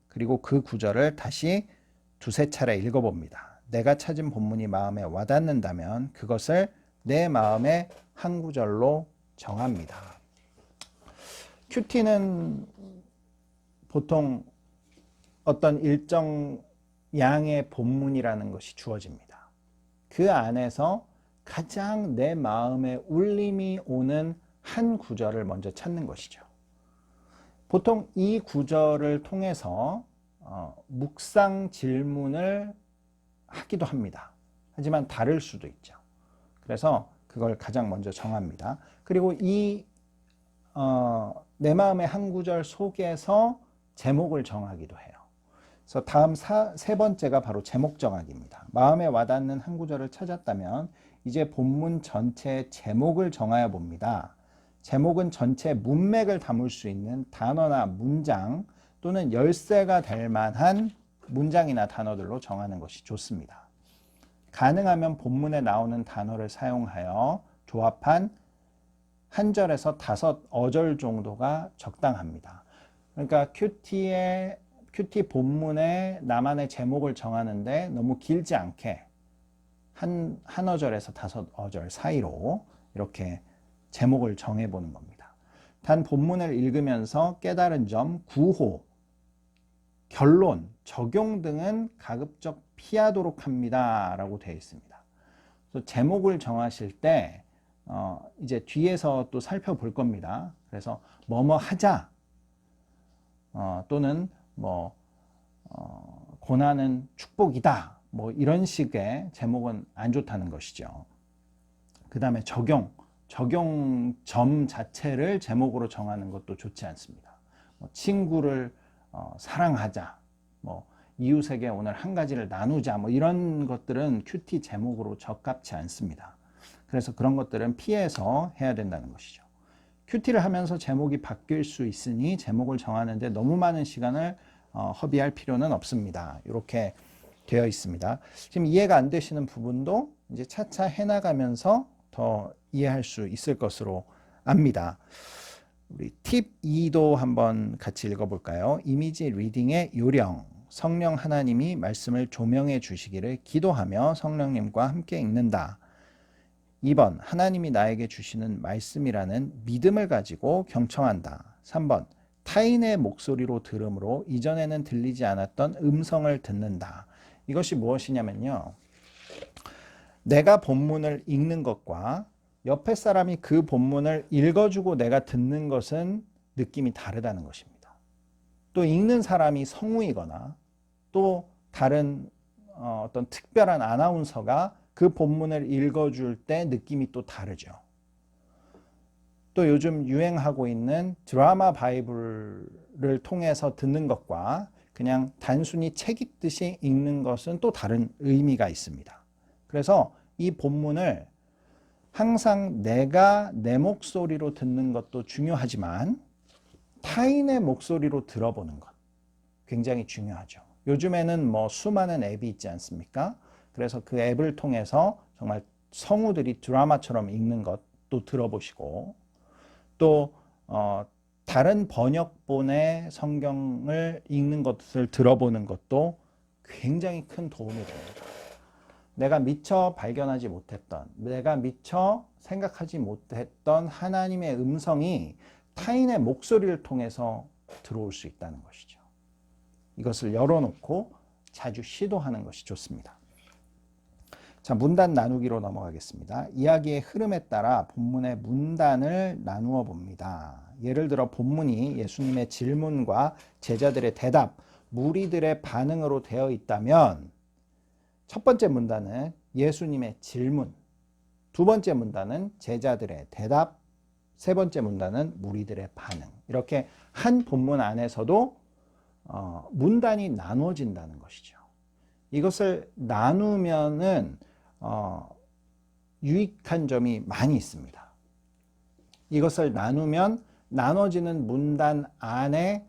그리고 그 구절을 다시 두세 차례 읽어봅니다. 내가 찾은 본문이 마음에 와닿는다면 그것을 내 마음의 한 구절로 정합니다. 큐티는 보통 어떤 일정 양의 본문이라는 것이 주어집니다. 그 안에서 가장 내 마음에 울림이 오는 한 구절을 먼저 찾는 것이죠. 보통 이 구절을 통해서 묵상 질문을 하기도 합니다. 하지만 다를 수도 있죠. 그래서 그걸 가장 먼저 정합니다. 그리고 이 내 마음의 한 구절 속에서 제목을 정하기도 해요. 그래서 다음 세 번째가 바로 제목 정하기입니다. 마음에 와닿는 한 구절을 찾았다면 이제 본문 전체의 제목을 정하여 봅니다. 제목은 전체 문맥을 담을 수 있는 단어나 문장 또는 열쇠가 될 만한 문장이나 단어들로 정하는 것이 좋습니다. 가능하면 본문에 나오는 단어를 사용하여 조합한 한 절에서 5어절 정도가 적당합니다. 그러니까 큐티 본문에 나만의 제목을 정하는데 너무 길지 않게 한 어절에서 5어절 사이로 이렇게 제목을 정해보는 겁니다. 단 본문을 읽으면서 깨달은 점, 구호 결론, 적용 등은 가급적 피하도록 합니다 라고 되어 있습니다. 그래서 제목을 정하실 때 이제 뒤에서 또 살펴볼 겁니다. 그래서 뭐뭐 하자 또는 뭐 고난은 축복이다 뭐 이런 식의 제목은 안 좋다는 것이죠. 그 다음에 적용점 자체를 제목으로 정하는 것도 좋지 않습니다. 뭐 친구를 사랑하자, 뭐 이웃에게 오늘 한 가지를 나누자, 뭐 이런 것들은 큐티 제목으로 적합치 않습니다. 그래서 그런 것들은 피해서 해야 된다는 것이죠. 큐티를 하면서 제목이 바뀔 수 있으니 제목을 정하는데 너무 많은 시간을 허비할 필요는 없습니다. 이렇게 되어 있습니다. 지금 이해가 안 되시는 부분도 이제 차차 해나가면서 더 이해할 수 있을 것으로 압니다. 우리 팁 2도 한번 같이 읽어볼까요? 이미지 리딩의 요령. 성령 하나님이 말씀을 조명해 주시기를 기도하며 성령님과 함께 읽는다. 2번 하나님이 나에게 주시는 말씀이라는 믿음을 가지고 경청한다. 3번 타인의 목소리로 들음으로 이전에는 들리지 않았던 음성을 듣는다. 이것이 무엇이냐면요. 내가 본문을 읽는 것과 옆에 사람이 그 본문을 읽어주고 내가 듣는 것은 느낌이 다르다는 것입니다. 또 읽는 사람이 성우이거나 또 다른 어떤 특별한 아나운서가 그 본문을 읽어줄 때 느낌이 또 다르죠. 또 요즘 유행하고 있는 드라마 바이블을 통해서 듣는 것과 그냥 단순히 책 읽듯이 읽는 것은 또 다른 의미가 있습니다. 그래서 이 본문을 항상 내가 내 목소리로 듣는 것도 중요하지만 타인의 목소리로 들어보는 것 굉장히 중요하죠. 요즘에는 뭐 수많은 앱이 있지 않습니까? 그래서 그 앱을 통해서 정말 성우들이 드라마처럼 읽는 것도 들어보시고 또 다른 번역본의 성경을 읽는 것을 들어보는 것도 굉장히 큰 도움이 됩니다. 내가 미처 발견하지 못했던, 내가 미처 생각하지 못했던 하나님의 음성이 타인의 목소리를 통해서 들어올 수 있다는 것이죠. 이것을 열어놓고 자주 시도하는 것이 좋습니다. 자, 문단 나누기로 넘어가겠습니다. 이야기의 흐름에 따라 본문의 문단을 나누어 봅니다. 예를 들어 본문이 예수님의 질문과 제자들의 대답, 무리들의 반응으로 되어 있다면 첫 번째 문단은 예수님의 질문, 두 번째 문단은 제자들의 대답, 세 번째 문단은 무리들의 반응. 이렇게 한 본문 안에서도 문단이 나누어진다는 것이죠. 이것을 나누면은 유익한 점이 많이 있습니다. 이것을 나누면 나눠지는 문단 안에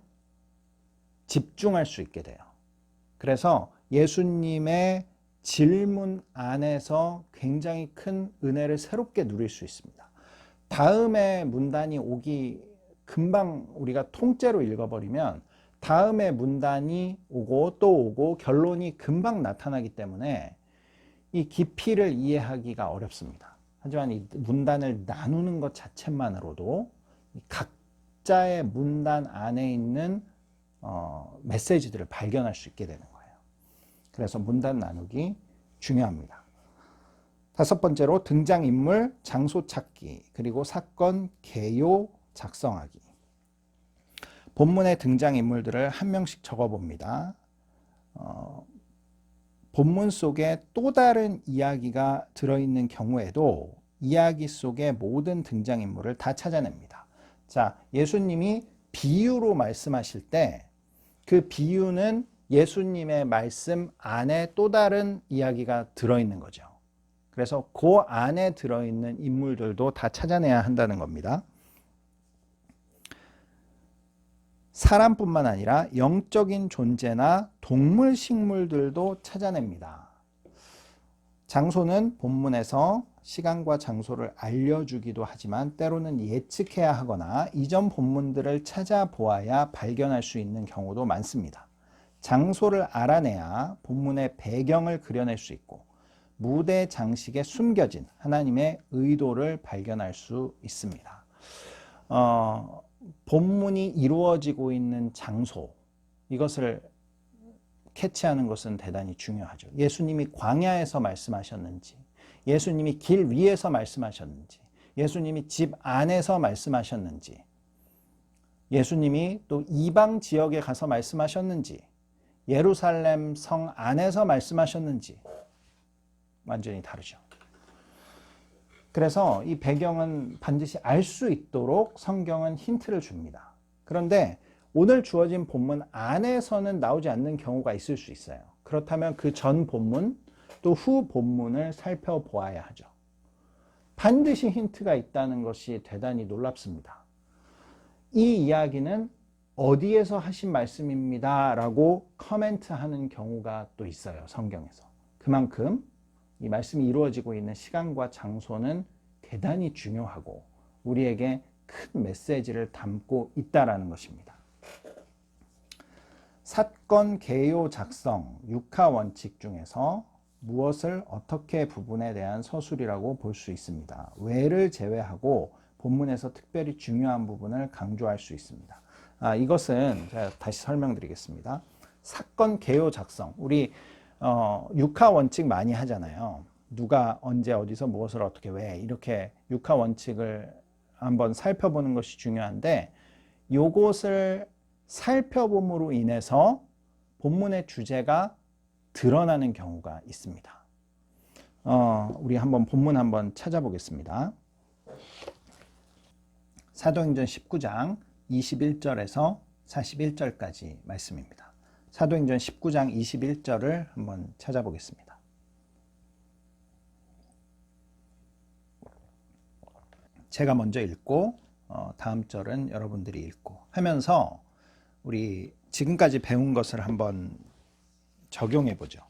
집중할 수 있게 돼요. 그래서 예수님의 질문 안에서 굉장히 큰 은혜를 새롭게 누릴 수 있습니다. 다음에 문단이 오기 금방 우리가 통째로 읽어버리면 다음에 문단이 오고 또 오고 결론이 금방 나타나기 때문에 이 깊이를 이해하기가 어렵습니다. 하지만 이 문단을 나누는 것 자체만으로도 각자의 문단 안에 있는 메시지들을 발견할 수 있게 되는 거예요. 그래서 문단 나누기 중요합니다. 다섯 번째로 등장인물, 장소 찾기, 그리고 사건, 개요 작성하기. 본문의 등장인물들을 한 명씩 적어봅니다. 본문 속에 또 다른 이야기가 들어있는 경우에도 이야기 속의 모든 등장인물을 다 찾아냅니다. 자, 예수님이 비유로 말씀하실 때 그 비유는 예수님의 말씀 안에 또 다른 이야기가 들어있는 거죠. 그래서 그 안에 들어있는 인물들도 다 찾아내야 한다는 겁니다. 사람뿐만 아니라 영적인 존재나 동물, 식물들도 찾아냅니다. 장소는 본문에서 시간과 장소를 알려주기도 하지만 때로는 예측해야 하거나 이전 본문들을 찾아보아야 발견할 수 있는 경우도 많습니다. 장소를 알아내야 본문의 배경을 그려낼 수 있고 무대 장식에 숨겨진 하나님의 의도를 발견할 수 있습니다. 본문이 이루어지고 있는 장소, 이것을 캐치하는 것은 대단히 중요하죠. 예수님이 광야에서 말씀하셨는지, 예수님이 길 위에서 말씀하셨는지, 예수님이 집 안에서 말씀하셨는지, 예수님이 또 이방 지역에 가서 말씀하셨는지, 예루살렘 성 안에서 말씀하셨는지 완전히 다르죠. 그래서 이 배경은 반드시 알 수 있도록 성경은 힌트를 줍니다. 그런데 오늘 주어진 본문 안에서는 나오지 않는 경우가 있을 수 있어요. 그렇다면 그 전 본문 또 후 본문을 살펴보아야 하죠. 반드시 힌트가 있다는 것이 대단히 놀랍습니다. 이 이야기는 어디에서 하신 말씀입니다 라고 커멘트하는 경우가 또 있어요. 성경에서. 그만큼 이 말씀이 이루어지고 있는 시간과 장소는 대단히 중요하고 우리에게 큰 메시지를 담고 있다는 것입니다. 사건 개요 작성 6하 원칙 중에서 무엇을 어떻게 부분에 대한 서술이라고 볼 수 있습니다. 왜를 제외하고 본문에서 특별히 중요한 부분을 강조할 수 있습니다. 이것은 제가 다시 설명드리겠습니다. 사건 개요 작성, 우리 6하 원칙 많이 하잖아요. 누가 언제 어디서 무엇을 어떻게 왜 이렇게 6하 원칙을 한번 살펴보는 것이 중요한데 요것을 살펴봄으로 인해서 본문의 주제가 드러나는 경우가 있습니다. 우리 한번 본문 한번 찾아보겠습니다. 사도행전 19장 21절에서 41절까지 말씀입니다. 사도행전 19장 21절을 한번 찾아보겠습니다. 제가 먼저 읽고 다음 절은 여러분들이 읽고 하면서 우리 지금까지 배운 것을 한번 적용해 보죠.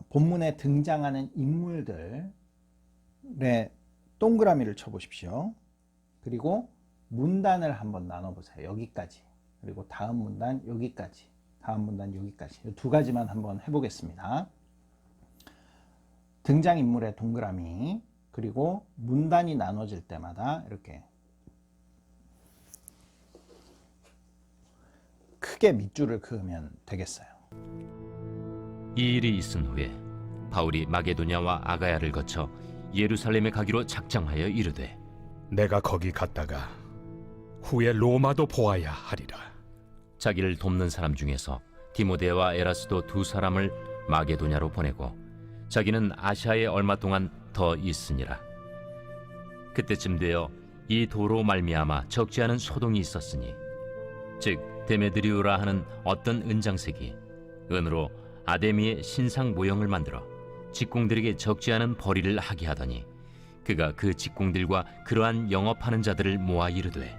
본문에 등장하는 인물들의 동그라미를 쳐보십시오. 그리고 문단을 한번 나눠보세요. 여기까지. 그리고 다음 문단 여기까지. 다음 문단 여기까지. 이 두 가지만 한번 해보겠습니다. 등장인물의 동그라미 그리고 문단이 나눠질 때마다 이렇게 크게 밑줄을 그으면 되겠어요. 이 일이 있은 후에 바울이 마게도냐와 아가야를 거쳐 예루살렘에 가기로 작정하여 이르되 내가 거기 갔다가 후에 로마도 보아야 하리라. 자기를 돕는 사람 중에서 디모데와 에라스도 두 사람을 마게도냐로 보내고 자기는 아시아에 얼마 동안 더 있으니라. 그때쯤 되어 이 도로 말미암아 적지 않은 소동이 있었으니 즉 데메드리우라 하는 어떤 은장색이 은으로 아데미의 신상 모형을 만들어 직공들에게 적지 않은 벌이를 하게 하더니 그가 그 직공들과 그러한 영업하는 자들을 모아 이르되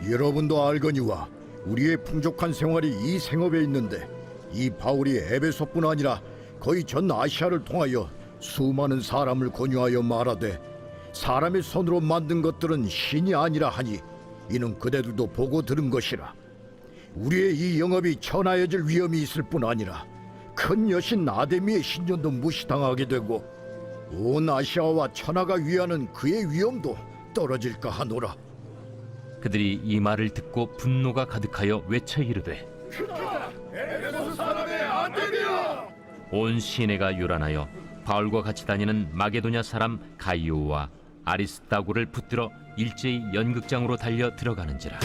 여러분도 알거니와 우리의 풍족한 생활이 이 생업에 있는데 이 바울이 에베소뿐 아니라 거의 전 아시아를 통하여 수많은 사람을 권유하여 말하되 사람의 손으로 만든 것들은 신이 아니라 하니 이는 그대들도 보고 들은 것이라. 우리의 이 영업이 천하여질 위험이 있을 뿐 아니라 큰 여신 아데미의 신전도 무시당하게 되고 온 아시아와 천하가 위하는 그의 위엄도 떨어질까 하노라. 그들이 이 말을 듣고 분노가 가득하여 외쳐 이르되 에베소 사람의 아데미야! 온 시내가 요란하여 바울과 같이 다니는 마게도냐 사람 가이오와 아리스다고를 붙들어 일제히 연극장으로 달려 들어가는지라.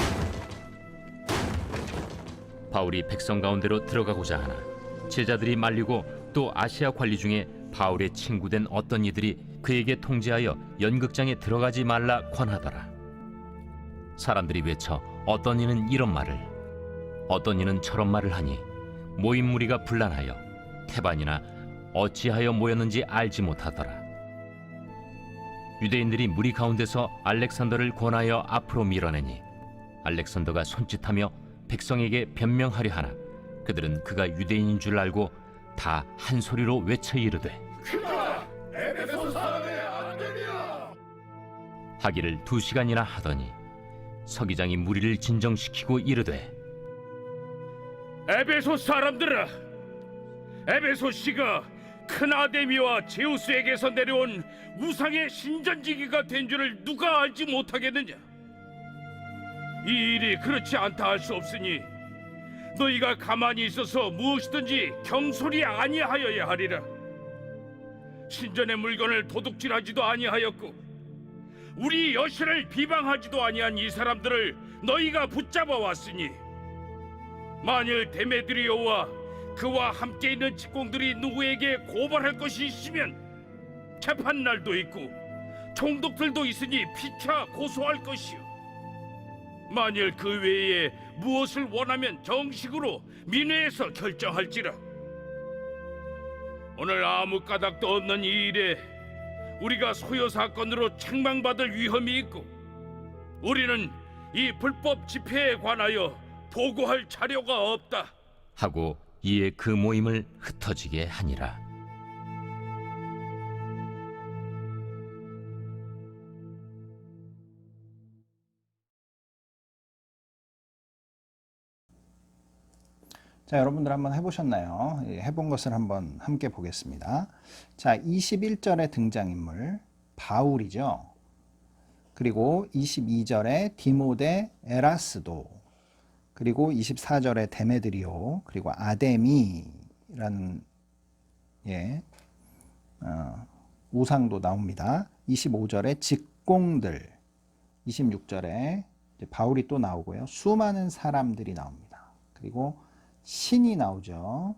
바울이 백성 가운데로 들어가고자 하나 제자들이 말리고 또 아시아 관리 중에 바울의 친구된 어떤 이들이 그에게 통지하여 연극장에 들어가지 말라 권하더라. 사람들이 외쳐 어떤 이는 이런 말을 어떤 이는 저런 말을 하니 모인 무리가 분란하여 태반이나 어찌하여 모였는지 알지 못하더라. 유대인들이 무리 가운데서 알렉산더를 권하여 앞으로 밀어내니 알렉산더가 손짓하며 백성에게 변명하려 하나 그들은 그가 유대인인 줄 알고 다 한 소리로 외쳐 이르되 에베소 사람의 아데미야! 하기를 2시간이나 하더니 서기장이 무리를 진정시키고 이르되 에베소 사람들아, 에베소 씨가 큰 아데미와 제우스에게서 내려온 우상의 신전지기가 된 줄을 누가 알지 못하겠느냐? 이 일이 그렇지 않다 할 수 없으니 너희가 가만히 있어서 무엇이든지 경솔이 아니하여야 하리라. 신전의 물건을 도둑질하지도 아니하였고 우리 여신을 비방하지도 아니한 이 사람들을 너희가 붙잡아 왔으니 만일 데메드리오와 그와 함께 있는 직공들이 누구에게 고발할 것이 있으면 재판날도 있고 총독들도 있으니 피차 고소할 것이요, 만일 그 외에 무엇을 원하면 정식으로 민회에서 결정할지라. 오늘 아무 까닭도 없는 이 일에 우리가 소요 사건으로 책망받을 위험이 있고 우리는 이 불법 집회에 관하여 보고할 자료가 없다 하고 이에 그 모임을 흩어지게 하니라. 자, 여러분들 한번 해보셨나요? 해본 것을 한번 함께 보겠습니다. 자, 21절의 등장인물 바울이죠. 그리고 22절에 디모데, 에라스도, 그리고 24절에 데메드리오, 그리고 아데미라는 우상도 나옵니다. 25절에 직공들, 26절에 바울이 또 나오고요. 수많은 사람들이 나옵니다. 그리고 신이 나오죠.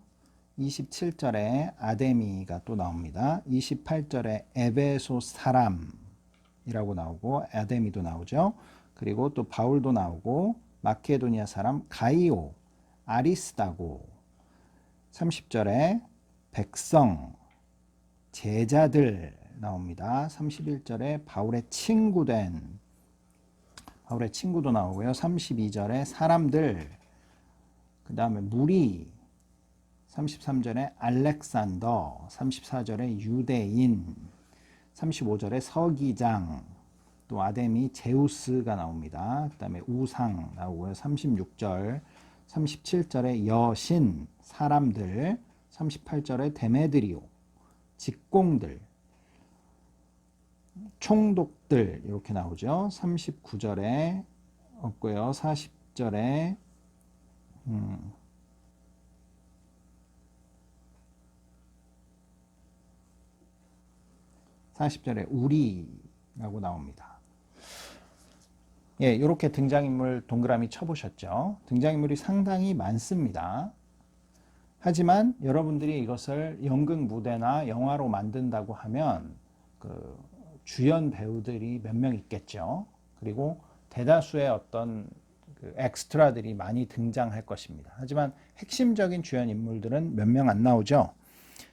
27절에 아데미가 또 나옵니다. 28절에 에베소 사람이라고 나오고 아데미도 나오죠. 그리고 또 바울도 나오고 마케도니아 사람 가이오, 아리스다고, 30절에 백성, 제자들 나옵니다. 31절에 바울의 친구도 나오고요. 32절에 사람들, 그 다음에 무리, 33절에 알렉산더, 34절에 유대인, 35절에 서기장, 또 아데미, 제우스가 나옵니다. 그 다음에 우상 나오고요. 36절, 37절에 여신, 사람들, 38절에 데메드리오, 직공들, 총독들 이렇게 나오죠. 39절에 없고요. 40절에 40절에 우리라고 나옵니다. 예, 이렇게 등장인물 동그라미 쳐보셨죠? 등장인물이 상당히 많습니다. 하지만 여러분들이 이것을 연극 무대나 영화로 만든다고 하면 그 주연 배우들이 몇 명 있겠죠. 그리고 대다수의 어떤 그 엑스트라들이 많이 등장할 것입니다. 하지만 핵심적인 주연 인물들은 몇 명 안 나오죠.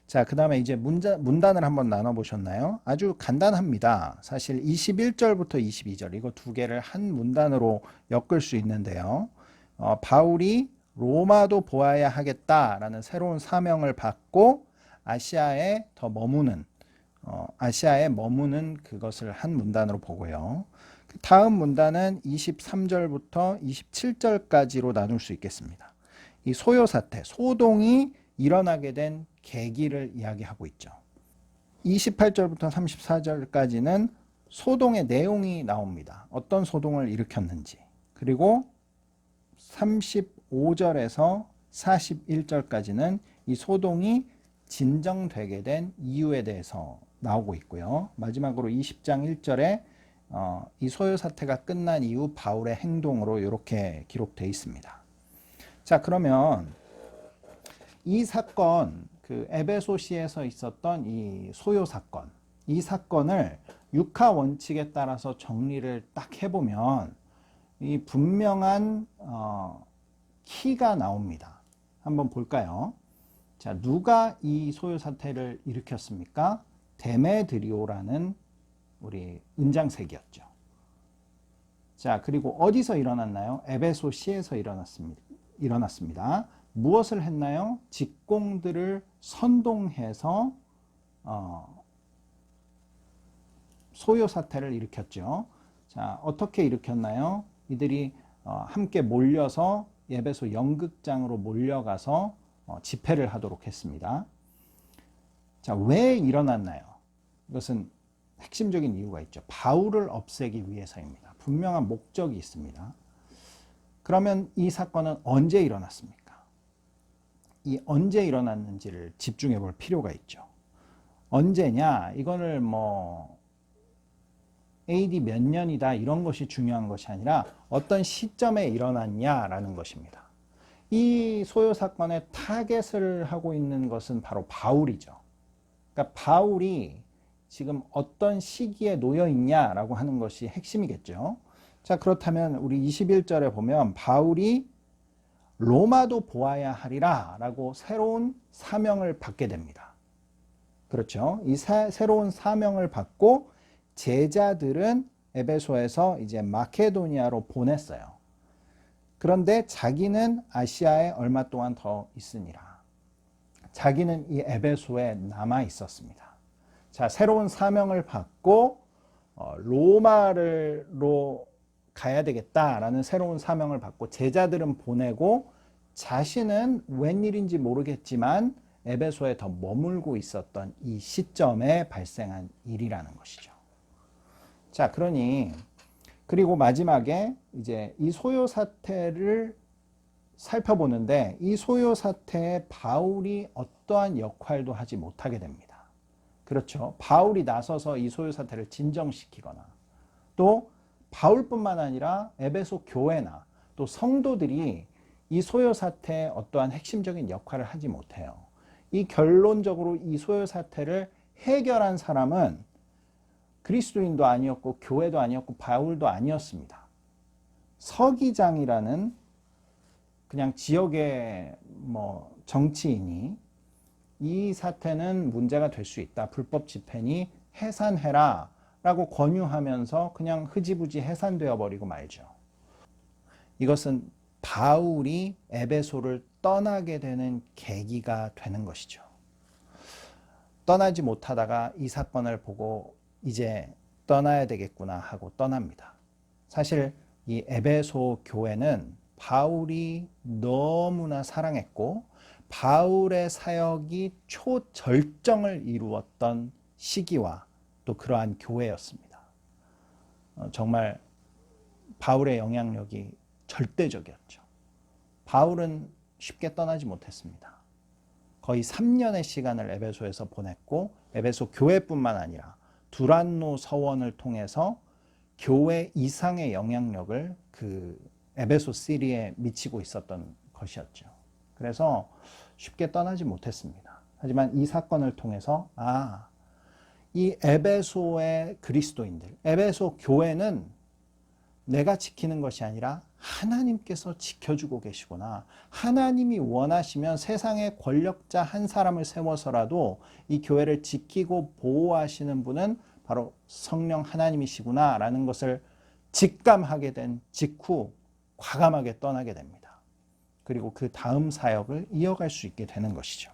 자, 그 다음에 이제 문단을 한번 나눠보셨나요? 아주 간단합니다. 사실 21절부터 22절 이거 두 개를 한 문단으로 엮을 수 있는데요. 바울이 로마도 보아야 하겠다라는 새로운 사명을 받고 아시아에 머무는 그것을 한 문단으로 보고요. 다음 문단은 23절부터 27절까지로 나눌 수 있겠습니다. 이 소요 사태, 소동이 일어나게 된 계기를 이야기하고 있죠. 28절부터 34절까지는 소동의 내용이 나옵니다. 어떤 소동을 일으켰는지. 그리고 35절에서 41절까지는 이 소동이 진정되게 된 이유에 대해서 나오고 있고요. 마지막으로 20장 1절에 이 소요 사태가 끝난 이후 바울의 행동으로 이렇게 기록되어 있습니다. 자, 그러면 이 사건, 그 에베소시에서 있었던 이 소요 사건, 이 사건을 육하 원칙에 따라서 정리를 딱 해보면 이 분명한 키가 나옵니다. 한번 볼까요? 자, 누가 이 소요 사태를 일으켰습니까? 데메드리오라는 우리 은장색이었죠. 자, 그리고 어디서 일어났나요? 에베소시에서 일어났습니다. 무엇을 했나요? 직공들을 선동해서 소요 사태를 일으켰죠. 자, 어떻게 일으켰나요? 이들이 함께 몰려서 에베소 연극장으로 몰려가서 집회를 하도록 했습니다. 자, 왜 일어났나요? 이것은 핵심적인 이유가 있죠. 바울을 없애기 위해서입니다. 분명한 목적이 있습니다. 그러면 이 사건은 언제 일어났습니까? 이 언제 일어났는지를 집중해 볼 필요가 있죠. 언제냐? 이거를 뭐 AD 몇 년이다 이런 것이 중요한 것이 아니라 어떤 시점에 일어났냐라는 것입니다. 이 소요 사건의 타겟을 하고 있는 것은 바로 바울이죠. 그러니까 바울이 지금 어떤 시기에 놓여 있냐라고 하는 것이 핵심이겠죠. 자, 그렇다면 우리 21절에 보면 바울이 로마도 보아야 하리라 라고 새로운 사명을 받게 됩니다. 그렇죠. 이 새로운 사명을 받고 제자들은 에베소에서 이제 마케도니아로 보냈어요. 그런데 자기는 아시아에 얼마 동안 더 있으니라. 자기는 이 에베소에 남아 있었습니다. 자, 새로운 사명을 받고 로마로 가야 되겠다라는 새로운 사명을 받고 제자들은 보내고 자신은 웬일인지 모르겠지만 에베소에 더 머물고 있었던 이 시점에 발생한 일이라는 것이죠. 자, 그러니 그리고 마지막에 이제 이 소요 사태를 살펴보는데 이 소요 사태에 바울이 어떠한 역할도 하지 못하게 됩니다. 그렇죠. 바울이 나서서 이 소요 사태를 진정시키거나 또 바울뿐만 아니라 에베소 교회나 또 성도들이 이 소요 사태에 어떠한 핵심적인 역할을 하지 못해요. 이 결론적으로 이 소요 사태를 해결한 사람은 그리스도인도 아니었고 교회도 아니었고 바울도 아니었습니다. 서기장이라는 그냥 지역의 뭐 정치인이 이 사태는 문제가 될 수 있다. 불법 집회니 해산해라 라고 권유하면서 그냥 흐지부지 해산되어 버리고 말죠. 이것은 바울이 에베소를 떠나게 되는 계기가 되는 것이죠. 떠나지 못하다가 이 사건을 보고 이제 떠나야 되겠구나 하고 떠납니다. 사실 이 에베소 교회는 바울이 너무나 사랑했고 바울의 사역이 초절정을 이루었던 시기와 또 그러한 교회였습니다. 정말 바울의 영향력이 절대적이었죠. 바울은 쉽게 떠나지 못했습니다. 거의 3년의 시간을 에베소에서 보냈고 에베소 교회뿐만 아니라 두란노 서원을 통해서 교회 이상의 영향력을 그 에베소 시리에 미치고 있었던 것이었죠. 그래서 쉽게 떠나지 못했습니다. 하지만 이 사건을 통해서 이 에베소의 그리스도인들, 에베소 교회는 내가 지키는 것이 아니라 하나님께서 지켜주고 계시구나. 하나님이 원하시면 세상의 권력자 한 사람을 세워서라도 이 교회를 지키고 보호하시는 분은 바로 성령 하나님이시구나 라는 것을 직감하게 된 직후 과감하게 떠나게 됩니다. 그리고 그 다음 사역을 이어갈 수 있게 되는 것이죠.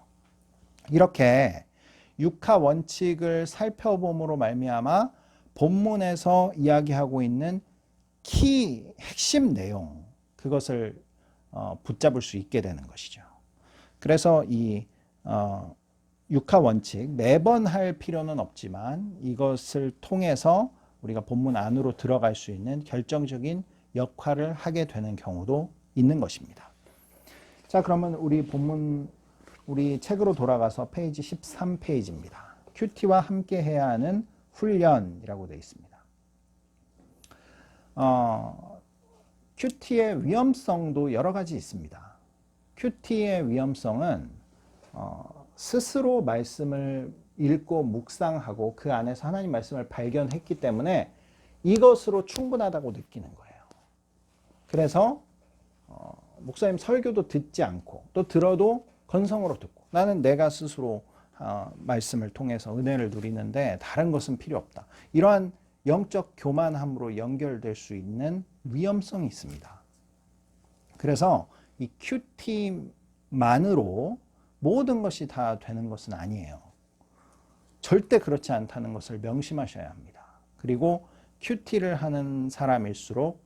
이렇게 육하 원칙을 살펴봄으로 말미암아 본문에서 이야기하고 있는 핵심 내용, 그것을 붙잡을 수 있게 되는 것이죠. 그래서 이 육하 원칙 매번 할 필요는 없지만 이것을 통해서 우리가 본문 안으로 들어갈 수 있는 결정적인 역할을 하게 되는 경우도 있는 것입니다. 자, 그러면 우리 책으로 돌아가서 페이지 13페이지입니다. 큐티와 함께 해야 하는 훈련이라고 되어 있습니다. 큐티의 위험성도 여러 가지 있습니다. 큐티의 위험성은 스스로 말씀을 읽고 묵상하고 그 안에서 하나님 말씀을 발견했기 때문에 이것으로 충분하다고 느끼는 거예요. 그래서 목사님 설교도 듣지 않고 또 들어도 건성으로 듣고 나는 내가 스스로 말씀을 통해서 은혜를 누리는데 다른 것은 필요 없다. 이러한 영적 교만함으로 연결될 수 있는 위험성이 있습니다. 그래서 이 큐티만으로 모든 것이 다 되는 것은 아니에요. 절대 그렇지 않다는 것을 명심하셔야 합니다. 그리고 큐티를 하는 사람일수록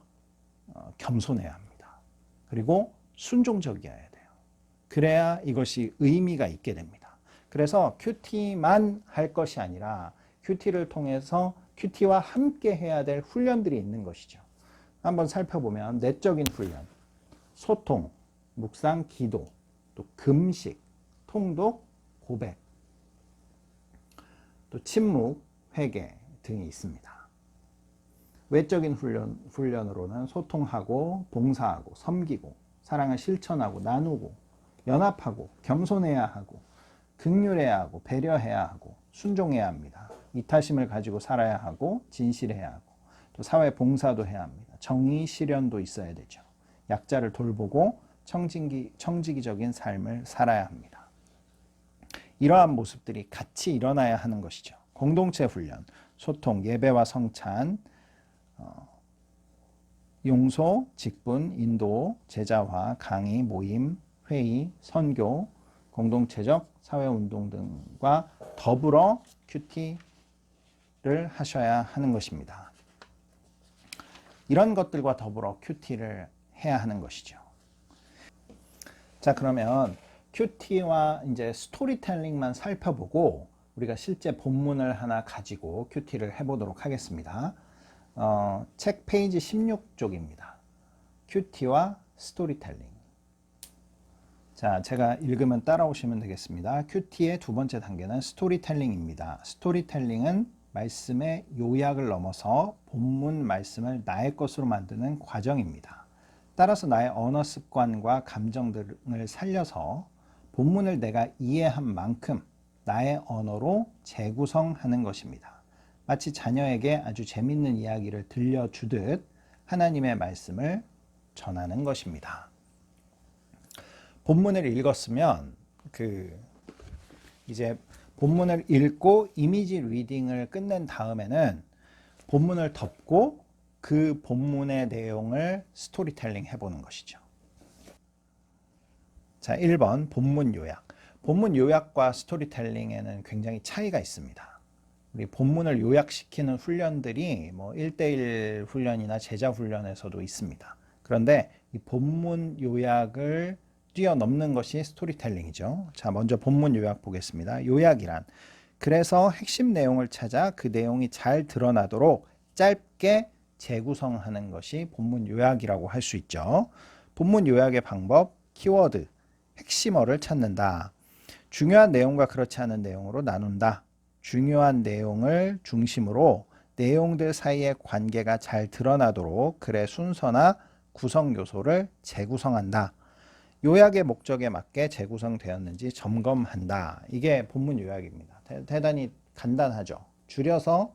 겸손해야 합니다. 그리고 순종적이어야 돼요. 그래야 이것이 의미가 있게 됩니다. 그래서 큐티만 할 것이 아니라 큐티를 통해서 큐티와 함께 해야 될 훈련들이 있는 것이죠. 한번 살펴보면 내적인 훈련, 소통, 묵상, 기도, 또 금식, 통독, 고백, 또 침묵, 회개 등이 있습니다. 외적인 훈련으로는 소통하고 봉사하고 섬기고 사랑을 실천하고 나누고 연합하고 겸손해야 하고 긍휼해야 하고 배려해야 하고 순종해야 합니다. 이타심을 가지고 살아야 하고 진실해야 하고 또 사회 봉사도 해야 합니다. 정의 실현도 있어야 되죠. 약자를 돌보고 청지기적인 삶을 살아야 합니다. 이러한 모습들이 같이 일어나야 하는 것이죠. 공동체 훈련, 소통, 예배와 성찬, 용서, 직분, 인도, 제자화, 강의, 모임, 회의, 선교, 공동체적 사회운동 등과 더불어 큐티를 하셔야 하는 것입니다. 이런 것들과 더불어 큐티를 해야 하는 것이죠. 자, 그러면 큐티와 이제 스토리텔링만 살펴보고 우리가 실제 본문을 하나 가지고 큐티를 해보도록 하겠습니다. 책 페이지 16쪽입니다. 큐티와 스토리텔링. 자, 제가 읽으면 따라오시면 되겠습니다. 큐티의 두 번째 단계는 스토리텔링입니다. 스토리텔링은 말씀의 요약을 넘어서 본문 말씀을 나의 것으로 만드는 과정입니다. 따라서 나의 언어 습관과 감정 등을 살려서 본문을 내가 이해한 만큼 나의 언어로 재구성하는 것입니다. 마치 자녀에게 아주 재밌는 이야기를 들려주듯 하나님의 말씀을 전하는 것입니다. 본문을 읽었으면 이제 본문을 읽고 이미지 리딩을 끝낸 다음에는 본문을 덮고 그 본문의 내용을 스토리텔링 해보는 것이죠. 자, 1번 본문 요약. 본문 요약과 스토리텔링에는 굉장히 차이가 있습니다. 우리 본문을 요약시키는 훈련들이 뭐 1:1 훈련이나 제자 훈련에서도 있습니다. 그런데 이 본문 요약을 뛰어넘는 것이 스토리텔링이죠. 자, 먼저 본문 요약 보겠습니다. 요약이란 그래서 핵심 내용을 찾아 그 내용이 잘 드러나도록 짧게 재구성하는 것이 본문 요약이라고 할 수 있죠. 본문 요약의 방법, 키워드, 핵심어를 찾는다. 중요한 내용과 그렇지 않은 내용으로 나눈다. 중요한 내용을 중심으로 내용들 사이의 관계가 잘 드러나도록 글의 순서나 구성 요소를 재구성한다. 요약의 목적에 맞게 재구성되었는지 점검한다. 이게 본문 요약입니다. 대단히 간단하죠. 줄여서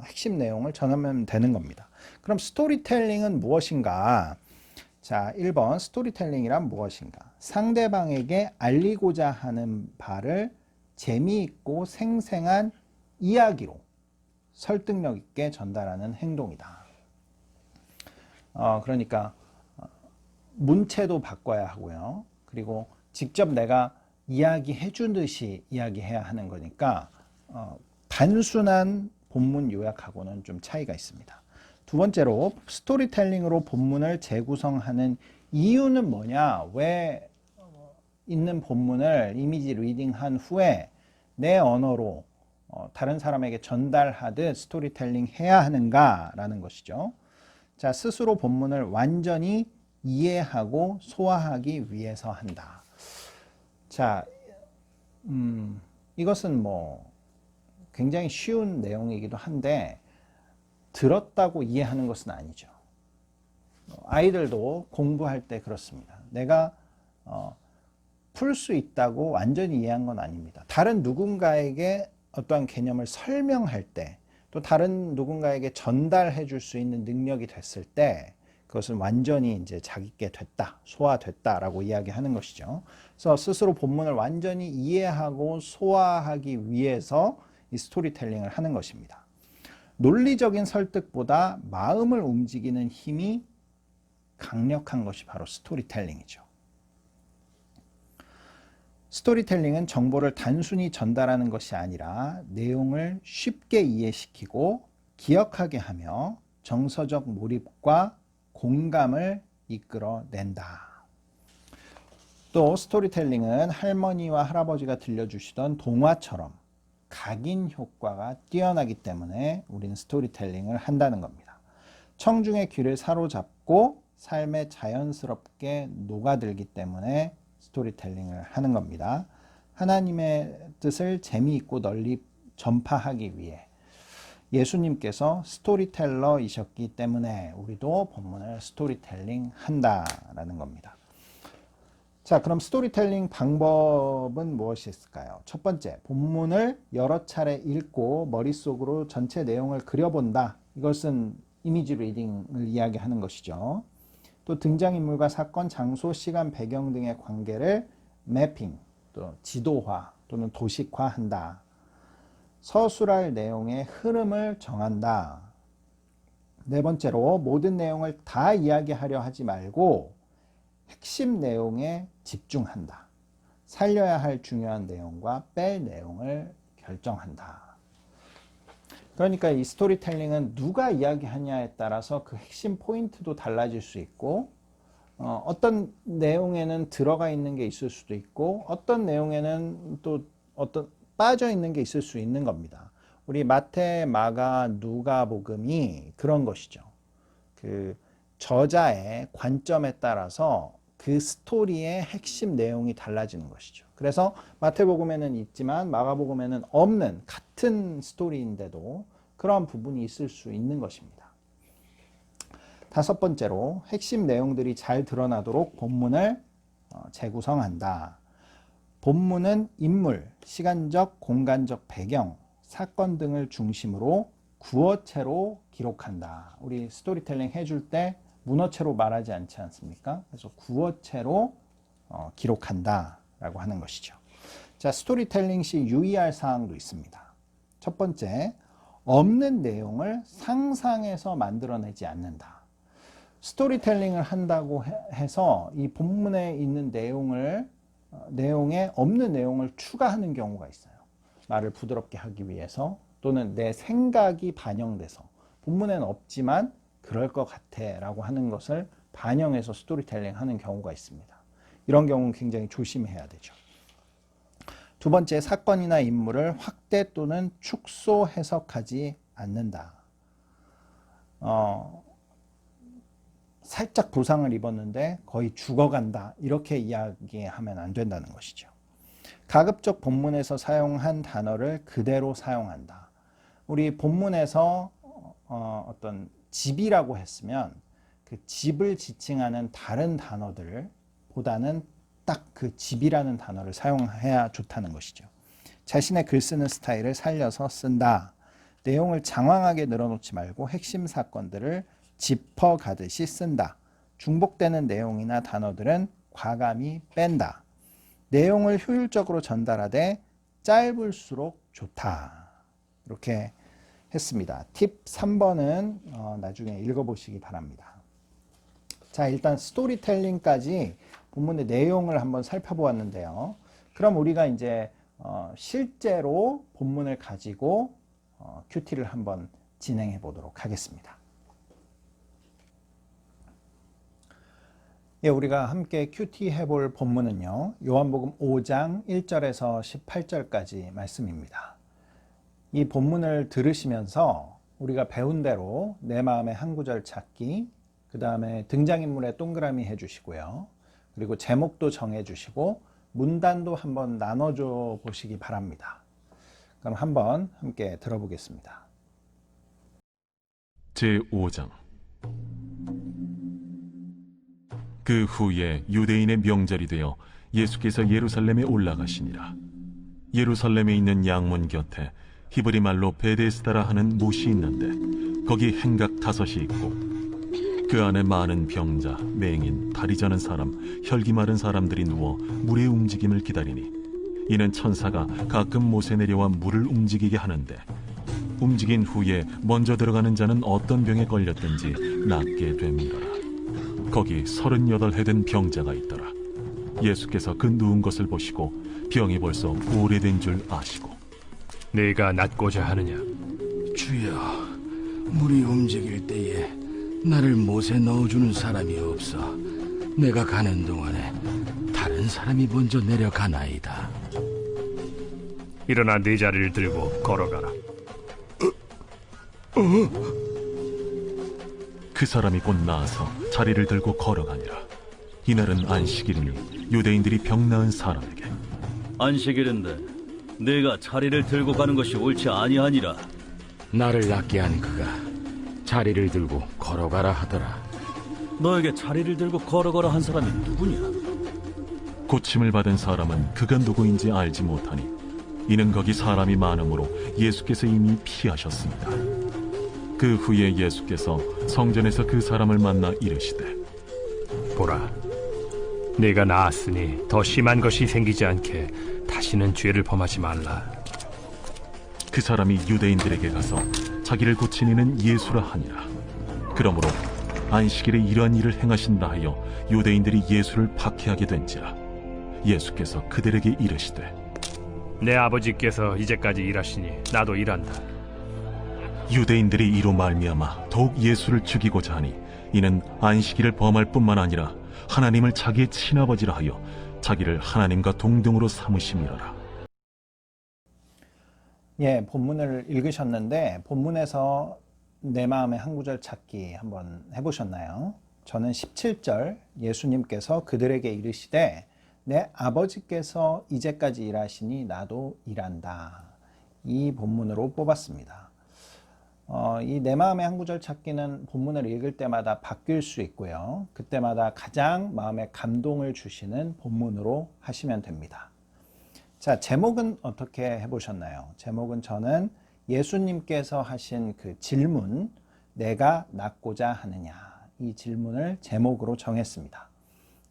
핵심 내용을 전하면 되는 겁니다. 그럼 스토리텔링은 무엇인가? 자, 1번 스토리텔링이란 무엇인가? 상대방에게 알리고자 하는 바를 재미있고 생생한 이야기로 설득력 있게 전달하는 행동이다. 그러니까 문체도 바꿔야 하고요. 그리고 직접 내가 이야기해 주듯이 이야기해야 하는 거니까 단순한 본문 요약하고는 좀 차이가 있습니다. 두 번째로 스토리텔링으로 본문을 재구성하는 이유는 뭐냐? 왜 있는 본문을 이미지 리딩한 후에 내 언어로 다른 사람에게 전달하듯 스토리텔링 해야 하는가라는 것이죠. 자, 스스로 본문을 완전히 이해하고 소화하기 위해서 한다. 자, 이것은 뭐 굉장히 쉬운 내용이기도 한데 들었다고 이해하는 것은 아니죠. 아이들도 공부할 때 그렇습니다. 내가 풀 수 있다고 완전히 이해한 건 아닙니다. 다른 누군가에게 어떠한 개념을 설명할 때, 또 다른 누군가에게 전달해 줄 수 있는 능력이 됐을 때 그것은 완전히 이제 자기께 됐다, 소화됐다라고 이야기하는 것이죠. 그래서 스스로 본문을 완전히 이해하고 소화하기 위해서 이 스토리텔링을 하는 것입니다. 논리적인 설득보다 마음을 움직이는 힘이 강력한 것이 바로 스토리텔링이죠. 스토리텔링은 정보를 단순히 전달하는 것이 아니라 내용을 쉽게 이해시키고 기억하게 하며 정서적 몰입과 공감을 이끌어낸다. 또 스토리텔링은 할머니와 할아버지가 들려주시던 동화처럼 각인 효과가 뛰어나기 때문에 우리는 스토리텔링을 한다는 겁니다. 청중의 귀를 사로잡고 삶에 자연스럽게 녹아들기 때문에 스토리텔링을 하는 겁니다. 하나님의 뜻을 재미있고 널리 전파하기 위해 예수님께서 스토리텔러이셨기 때문에 우리도 본문을 스토리텔링 한다라는 겁니다. 자, 그럼 스토리텔링 방법은 무엇이 있을까요? 첫 번째, 본문을 여러 차례 읽고 머릿속으로 전체 내용을 그려본다. 이것은 이미지 리딩을 이야기하는 것이죠. 또 등장인물과 사건, 장소, 시간, 배경 등의 관계를 매핑, 또 지도화 또는 도식화한다. 서술할 내용의 흐름을 정한다. 네 번째로, 모든 내용을 다 이야기하려 하지 말고 핵심 내용에 집중한다. 살려야 할 중요한 내용과 뺄 내용을 결정한다. 그러니까 이 스토리텔링은 누가 이야기하냐에 따라서 그 핵심 포인트도 달라질 수 있고, 어떤 내용에는 들어가 있는 게 있을 수도 있고, 어떤 내용에는 또 어떤 빠져 있는 게 있을 수 있는 겁니다. 우리 마태, 마가, 누가복음이 그런 것이죠. 그 저자의 관점에 따라서 그 스토리의 핵심 내용이 달라지는 것이죠. 그래서 마태복음에는 있지만 마가복음에는 없는 같은 스토리인데도 그런 부분이 있을 수 있는 것입니다. 다섯 번째로, 핵심 내용들이 잘 드러나도록 본문을 재구성한다. 본문은 인물, 시간적, 공간적 배경, 사건 등을 중심으로 구어체로 기록한다. 우리 스토리텔링 해줄 때 문어체로 말하지 않지 않습니까? 그래서 구어체로 기록한다 라고 하는 것이죠. 자, 스토리텔링 시 유의할 사항도 있습니다. 첫 번째, 없는 내용을 상상해서 만들어내지 않는다. 스토리텔링을 한다고 해서 이 본문에 있는 내용에 없는 내용을 추가하는 경우가 있어요. 말을 부드럽게 하기 위해서, 또는 내 생각이 반영돼서 본문에는 없지만 그럴 것 같아 라고 하는 것을 반영해서 스토리텔링 하는 경우가 있습니다. 이런 경우는 굉장히 조심해야 되죠. 두 번째, 사건이나 인물을 확대 또는 축소 해석하지 않는다. 살짝 부상을 입었는데 거의 죽어간다, 이렇게 이야기하면 안 된다는 것이죠. 가급적 본문에서 사용한 단어를 그대로 사용한다. 우리 본문에서 어떤 집이라고 했으면 그 집을 지칭하는 다른 단어들보다는 딱 그 집이라는 단어를 사용해야 좋다는 것이죠. 자신의 글 쓰는 스타일을 살려서 쓴다. 내용을 장황하게 늘어놓지 말고 핵심 사건들을 짚어가듯이 쓴다. 중복되는 내용이나 단어들은 과감히 뺀다. 내용을 효율적으로 전달하되 짧을수록 좋다. 이렇게 했습니다. 팁 3번은 나중에 읽어보시기 바랍니다. 자, 일단 스토리텔링까지 본문의 내용을 한번 살펴보았는데요. 그럼 우리가 이제 실제로 본문을 가지고 큐티를 한번 진행해 보도록 하겠습니다. 예, 우리가 함께 큐티 해볼 본문은요, 요한복음 5장 1절에서 18절까지 말씀입니다. 이 본문을 들으시면서 우리가 배운 대로 내 마음의 한 구절 찾기, 그 다음에 등장인물에 동그라미 해주시고요. 그리고 제목도 정해주시고 문단도 한번 나눠줘 보시기 바랍니다. 그럼 한번 함께 들어보겠습니다. 제5장. 그 후에 유대인의 명절이 되어 예수께서 예루살렘에 올라가시니라. 예루살렘에 있는 양문 곁에 히브리 말로 베데스다라 하는 못이 있는데 거기 행각 5이 있고 그 안에 많은 병자, 맹인, 다리 저는 사람, 혈기 마른 사람들이 누워 물의 움직임을 기다리니 이는 천사가 가끔 못에 내려와 물을 움직이게 하는데 움직인 후에 먼저 들어가는 자는 어떤 병에 걸렸든지 낫게 됨이라. 거기 38해 된 병자가 있더라. 예수께서 그 누운 것을 보시고 병이 벌써 오래된 줄 아시고 네가 낫고자 하느냐? 주여, 물이 움직일 때에 나를 못에 넣어주는 사람이 없어 내가 가는 동안에 다른 사람이 먼저 내려가나이다. 일어나 네 자리를 들고 걸어가라. 그 사람이 곧 나아서 자리를 들고 걸어가니라. 이날은 안식일이니 유대인들이 병 나은 사람에게 안식일인데 내가 자리를 들고 가는 것이 옳지 아니하니라. 나를 낫게 한 그가 자리를 들고 걸어가라 하더라. 너에게 자리를 들고 걸어가라 한 사람이 누구냐? 고침을 받은 사람은 그가 누구인지 알지 못하니 이는 거기 사람이 많으므로 예수께서 이미 피하셨습니다. 그 후에 예수께서 성전에서 그 사람을 만나 이르시되 보라, 네가 나았으니 더 심한 것이 생기지 않게 다시는 죄를 범하지 말라. 그 사람이 유대인들에게 가서 자기를 고친 이는 예수라 하니라. 그러므로 안식일에 이러한 일을 행하신다 하여 유대인들이 예수를 박해하게 된지라. 예수께서 그들에게 이르시되 내 아버지께서 이제까지 일하시니 나도 일한다. 유대인들이 이로 말미암아 더욱 예수를 죽이고자 하니 이는 안식일을 범할 뿐만 아니라 하나님을 자기의 친아버지라 하여 자기를 하나님과 동등으로 삼으심이라. 예, 본문을 읽으셨는데 본문에서 내 마음의 한 구절 찾기 한번 해보셨나요? 저는 17절 예수님께서 그들에게 이르시되 내 아버지께서 이제까지 일하시니 나도 일한다. 이 본문으로 뽑았습니다. 이 내 마음의 한 구절 찾기는 본문을 읽을 때마다 바뀔 수 있고요. 그때마다 가장 마음에 감동을 주시는 본문으로 하시면 됩니다. 자, 제목은 어떻게 해보셨나요? 제목은 저는 예수님께서 하신 그 질문, 내가 낫고자 하느냐, 이 질문을 제목으로 정했습니다.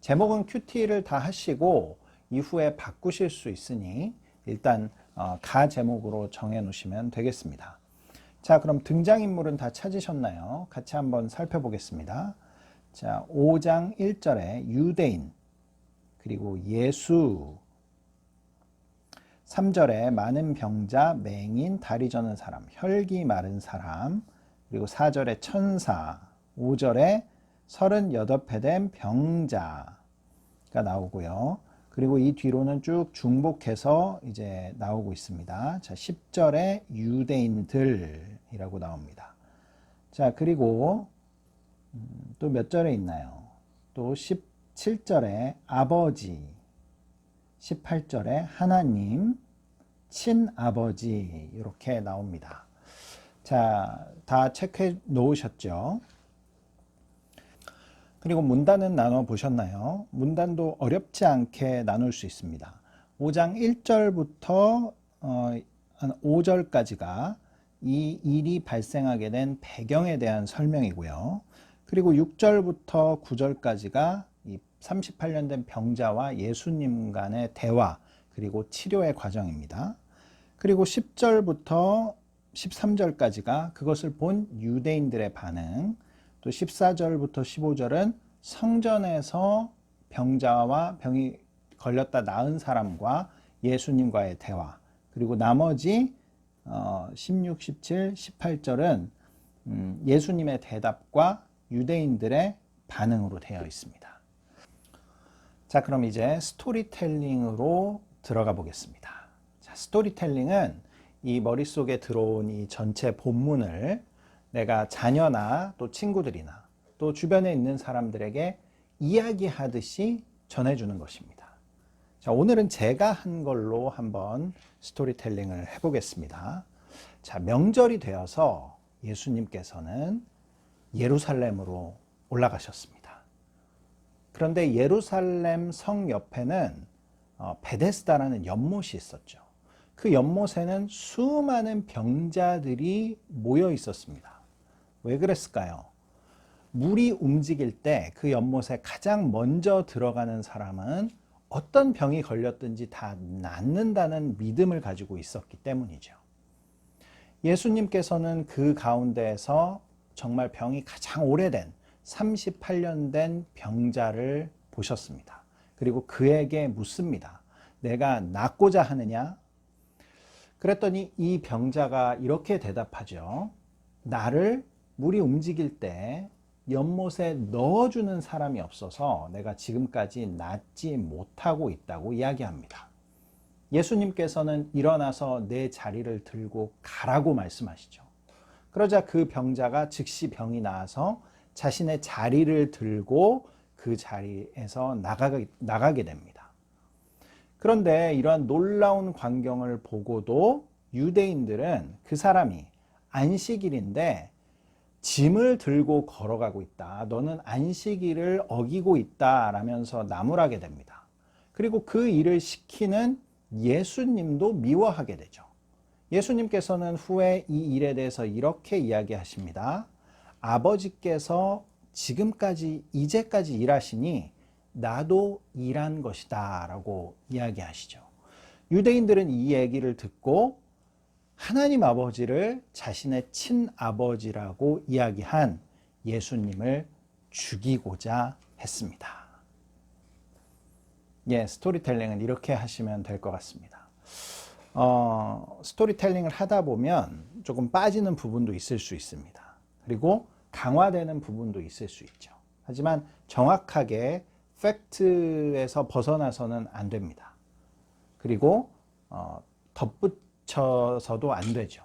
제목은 큐티를 다 하시고 이후에 바꾸실 수 있으니 일단 가 제목으로 정해 놓으시면 되겠습니다. 자, 그럼 등장인물은 다 찾으셨나요? 같이 한번 살펴보겠습니다. 자, 5장 1절에 유대인, 그리고 예수, 3절에 많은 병자, 맹인, 다리 저는 사람, 혈기 마른 사람, 그리고 4절에 천사, 5절에 38회 된 병자가 나오고요. 그리고 이 뒤로는 쭉 중복해서 이제 나오고 있습니다. 자, 10절에 유대인들이라고 나옵니다. 자, 그리고 또 몇 절에 있나요? 또 17절에 아버지, 18절에 하나님, 친아버지 이렇게 나옵니다. 자, 다 체크해 놓으셨죠? 그리고 문단은 나눠 보셨나요? 문단도 어렵지 않게 나눌 수 있습니다. 5장 1절부터 5절까지가 이 일이 발생하게 된 배경에 대한 설명이고요. 그리고 6절부터 9절까지가 이 38년 된 병자와 예수님 간의 대화, 그리고 치료의 과정입니다. 그리고 10절부터 13절까지가 그것을 본 유대인들의 반응, 또 14절부터 15절은 성전에서 병자와 병이 걸렸다 나은 사람과 예수님과의 대화, 그리고 나머지 16, 17, 18절은 예수님의 대답과 유대인들의 반응으로 되어 있습니다. 자, 그럼 이제 스토리텔링으로 들어가 보겠습니다. 자, 스토리텔링은 이 머릿속에 들어온 이 전체 본문을 내가 자녀나 또 친구들이나 또 주변에 있는 사람들에게 이야기하듯이 전해주는 것입니다. 자, 오늘은 제가 한 걸로 한번 스토리텔링을 해보겠습니다. 자, 명절이 되어서 예수님께서는 예루살렘으로 올라가셨습니다. 그런데 예루살렘 성 옆에는 베데스다라는 연못이 있었죠. 그 연못에는 수많은 병자들이 모여 있었습니다. 왜 그랬을까요? 물이 움직일 때 그 연못에 가장 먼저 들어가는 사람은 어떤 병이 걸렸든지 다 낫는다는 믿음을 가지고 있었기 때문이죠. 예수님께서는 그 가운데에서 정말 병이 가장 오래된 38년 된 병자를 보셨습니다. 그리고 그에게 묻습니다. 내가 낫고자 하느냐? 그랬더니 이 병자가 이렇게 대답하죠. 나를 물이 움직일 때 연못에 넣어주는 사람이 없어서 내가 지금까지 낫지 못하고 있다고 이야기합니다. 예수님께서는 일어나서 내 자리를 들고 가라고 말씀하시죠. 그러자 그 병자가 즉시 병이 나아서 자신의 자리를 들고 그 자리에서 나가게 됩니다. 그런데 이러한 놀라운 광경을 보고도 유대인들은 그 사람이 안식일인데 짐을 들고 걸어가고 있다. 너는 안식일을 어기고 있다. 라면서 나무라게 됩니다. 그리고 그 일을 시키는 예수님도 미워하게 되죠. 예수님께서는 후에 이 일에 대해서 이렇게 이야기하십니다. 아버지께서 지금까지 이제까지 일하시니 나도 일한 것이다 라고 이야기하시죠. 유대인들은 이 얘기를 듣고 하나님 아버지를 자신의 친아버지라고 이야기한 예수님을 죽이고자 했습니다. 예, 스토리텔링은 이렇게 하시면 될 것 같습니다. 스토리텔링을 하다 보면 조금 빠지는 부분도 있을 수 있습니다. 그리고 강화되는 부분도 있을 수 있죠. 하지만 정확하게 팩트에서 벗어나서는 안 됩니다. 그리고 덧붙여서도 안 되죠.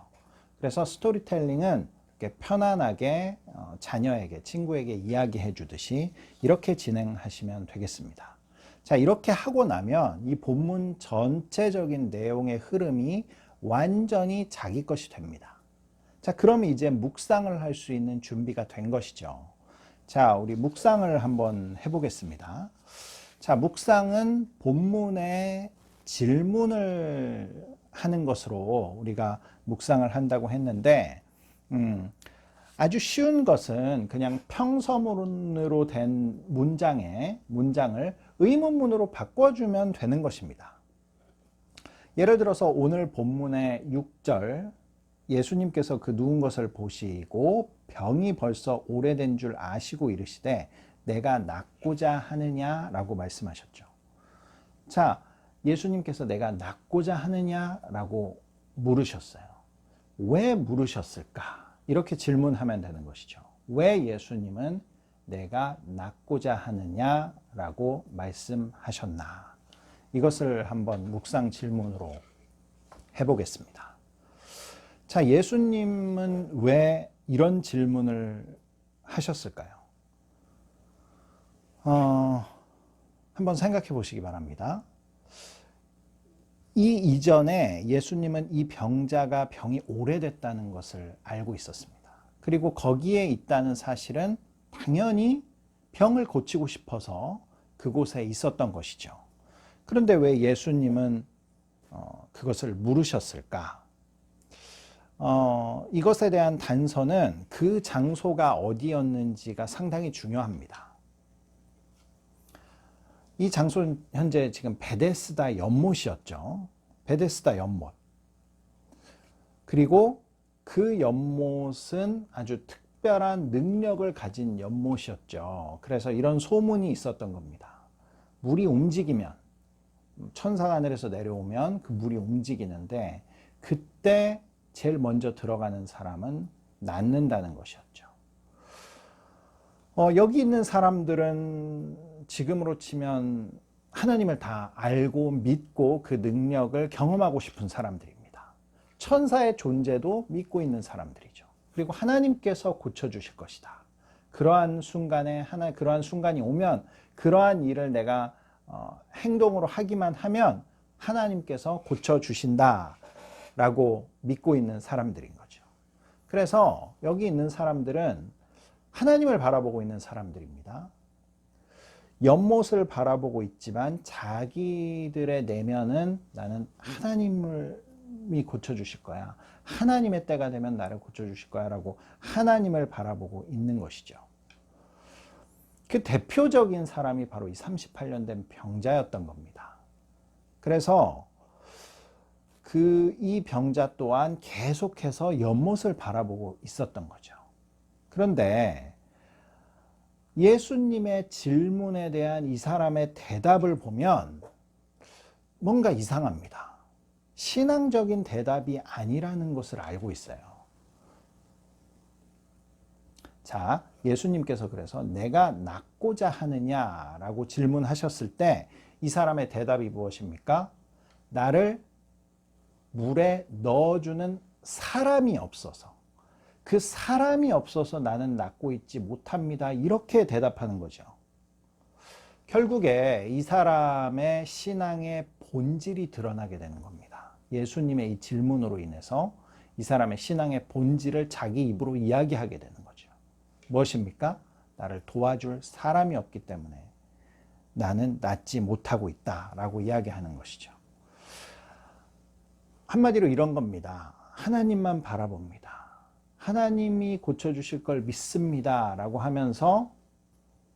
그래서 스토리텔링은 이렇게 편안하게 자녀에게, 친구에게 이야기해 주듯이 이렇게 진행하시면 되겠습니다. 자, 이렇게 하고 나면 이 본문 전체적인 내용의 흐름이 완전히 자기 것이 됩니다. 자, 그러면 이제 묵상을 할 수 있는 준비가 된 것이죠. 자, 우리 묵상을 한번 해보겠습니다. 자, 묵상은 본문의 질문을 하는 것으로 우리가 묵상을 한다고 했는데, 아주 쉬운 것은 그냥 평서문으로 된 문장을 의문문으로 바꿔주면 되는 것입니다. 예를 들어서 오늘 본문의 6절, 예수님께서 그 누운 것을 보시고 병이 벌써 오래된 줄 아시고 이르시되 내가 낫고자 하느냐라고 말씀하셨죠. 자, 예수님께서 내가 낫고자 하느냐라고 물으셨어요. 왜 물으셨을까? 이렇게 질문하면 되는 것이죠. 왜 예수님은 내가 낫고자 하느냐라고 말씀하셨나? 이것을 한번 묵상 질문으로 해보겠습니다. 자, 예수님은 왜 이런 질문을 하셨을까요? 한번 생각해 보시기 바랍니다. 이 이전에 예수님은 이 병자가 병이 오래됐다는 것을 알고 있었습니다. 그리고 거기에 있다는 사실은 당연히 병을 고치고 싶어서 그곳에 있었던 것이죠. 그런데 왜 예수님은 그것을 물으셨을까? 이것에 대한 단서는 그 장소가 어디였는지가 상당히 중요합니다. 이 장소는 현재 지금 베데스다 연못이었죠. 베데스다 연못. 그리고 그 연못은 아주 특별한 능력을 가진 연못이었죠. 그래서 이런 소문이 있었던 겁니다. 물이 움직이면, 천사가 하늘에서 내려오면 그 물이 움직이는데 그때 제일 먼저 들어가는 사람은 낫는다는 것이었죠. 여기 있는 사람들은 지금으로 치면 하나님을 다 알고 믿고 그 능력을 경험하고 싶은 사람들입니다. 천사의 존재도 믿고 있는 사람들이죠. 그리고 하나님께서 고쳐주실 것이다. 그러한 순간이 오면 그러한 일을 내가 행동으로 하기만 하면 하나님께서 고쳐주신다 라고 믿고 있는 사람들인 거죠. 그래서 여기 있는 사람들은 하나님을 바라보고 있는 사람들입니다. 연못을 바라보고 있지만 자기들의 내면은 나는 하나님이 고쳐주실 거야. 하나님의 때가 되면 나를 고쳐주실 거야 라고 하나님을 바라보고 있는 것이죠. 그 대표적인 사람이 바로 이 38년 된 병자였던 겁니다. 그래서 이 병자 또한 계속해서 연못을 바라보고 있었던 거죠. 그런데 예수님의 질문에 대한 이 사람의 대답을 보면 뭔가 이상합니다. 신앙적인 대답이 아니라는 것을 알고 있어요. 자, 예수님께서 그래서 내가 낫고자 하느냐라고 질문하셨을 때 이 사람의 대답이 무엇입니까? 나를 물에 넣어주는 사람이 없어서, 그 사람이 없어서 나는 낫고 있지 못합니다. 이렇게 대답하는 거죠. 결국에 이 사람의 신앙의 본질이 드러나게 되는 겁니다. 예수님의 이 질문으로 인해서 이 사람의 신앙의 본질을 자기 입으로 이야기하게 되는 거죠. 무엇입니까? 나를 도와줄 사람이 없기 때문에 나는 낫지 못하고 있다라고 이야기하는 것이죠. 한마디로 이런 겁니다. 하나님만 바라봅니다. 하나님이 고쳐주실 걸 믿습니다 라고 하면서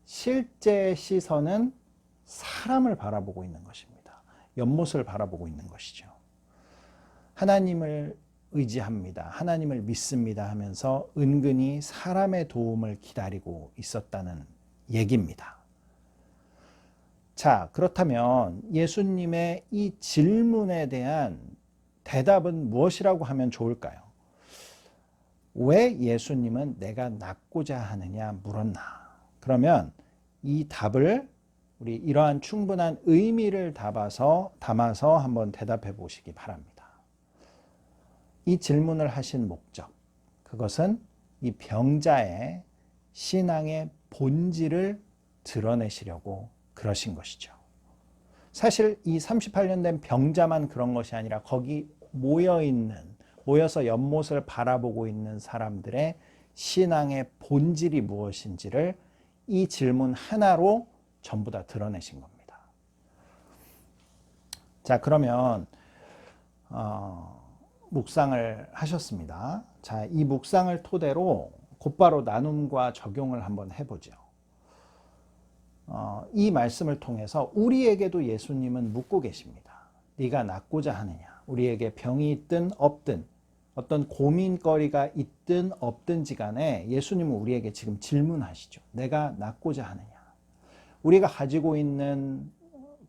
실제 시선은 사람을 바라보고 있는 것입니다. 연못을 바라보고 있는 것이죠. 하나님을 의지합니다. 하나님을 믿습니다 하면서 은근히 사람의 도움을 기다리고 있었다는 얘기입니다. 자, 그렇다면 예수님의 이 질문에 대한 대답은 무엇이라고 하면 좋을까요? 왜 예수님은 내가 낫고자 하느냐 물었나? 그러면 이 답을 우리 이러한 충분한 의미를 담아서 한번 대답해 보시기 바랍니다. 이 질문을 하신 목적, 그것은 이 병자의 신앙의 본질을 드러내시려고 그러신 것이죠. 사실 이 38년 된 병자만 그런 것이 아니라 거기 모여서 연못을 바라보고 있는 사람들의 신앙의 본질이 무엇인지를 이 질문 하나로 전부 다 드러내신 겁니다. 자, 그러면 묵상을 하셨습니다. 자, 이 묵상을 토대로 곧바로 나눔과 적용을 한번 해보죠. 이 말씀을 통해서 우리에게도 예수님은 묻고 계십니다. 네가 낫고자 하느냐? 우리에게 병이 있든 없든 어떤 고민거리가 있든 없든지 간에 예수님은 우리에게 지금 질문하시죠. 내가 낫고자 하느냐? 우리가 가지고 있는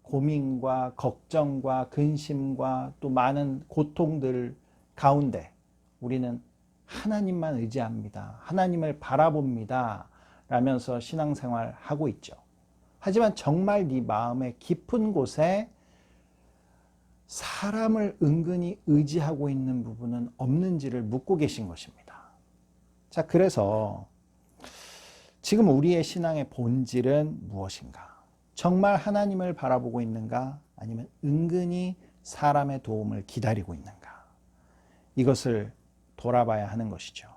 고민과 걱정과 근심과 또 많은 고통들 가운데 우리는 하나님만 의지합니다. 하나님을 바라봅니다. 라면서 신앙생활 하고 있죠. 하지만 정말 네 마음의 깊은 곳에 사람을 은근히 의지하고 있는 부분은 없는지를 묻고 계신 것입니다. 자, 그래서 지금 우리의 신앙의 본질은 무엇인가? 정말 하나님을 바라보고 있는가? 아니면 은근히 사람의 도움을 기다리고 있는가? 이것을 돌아봐야 하는 것이죠.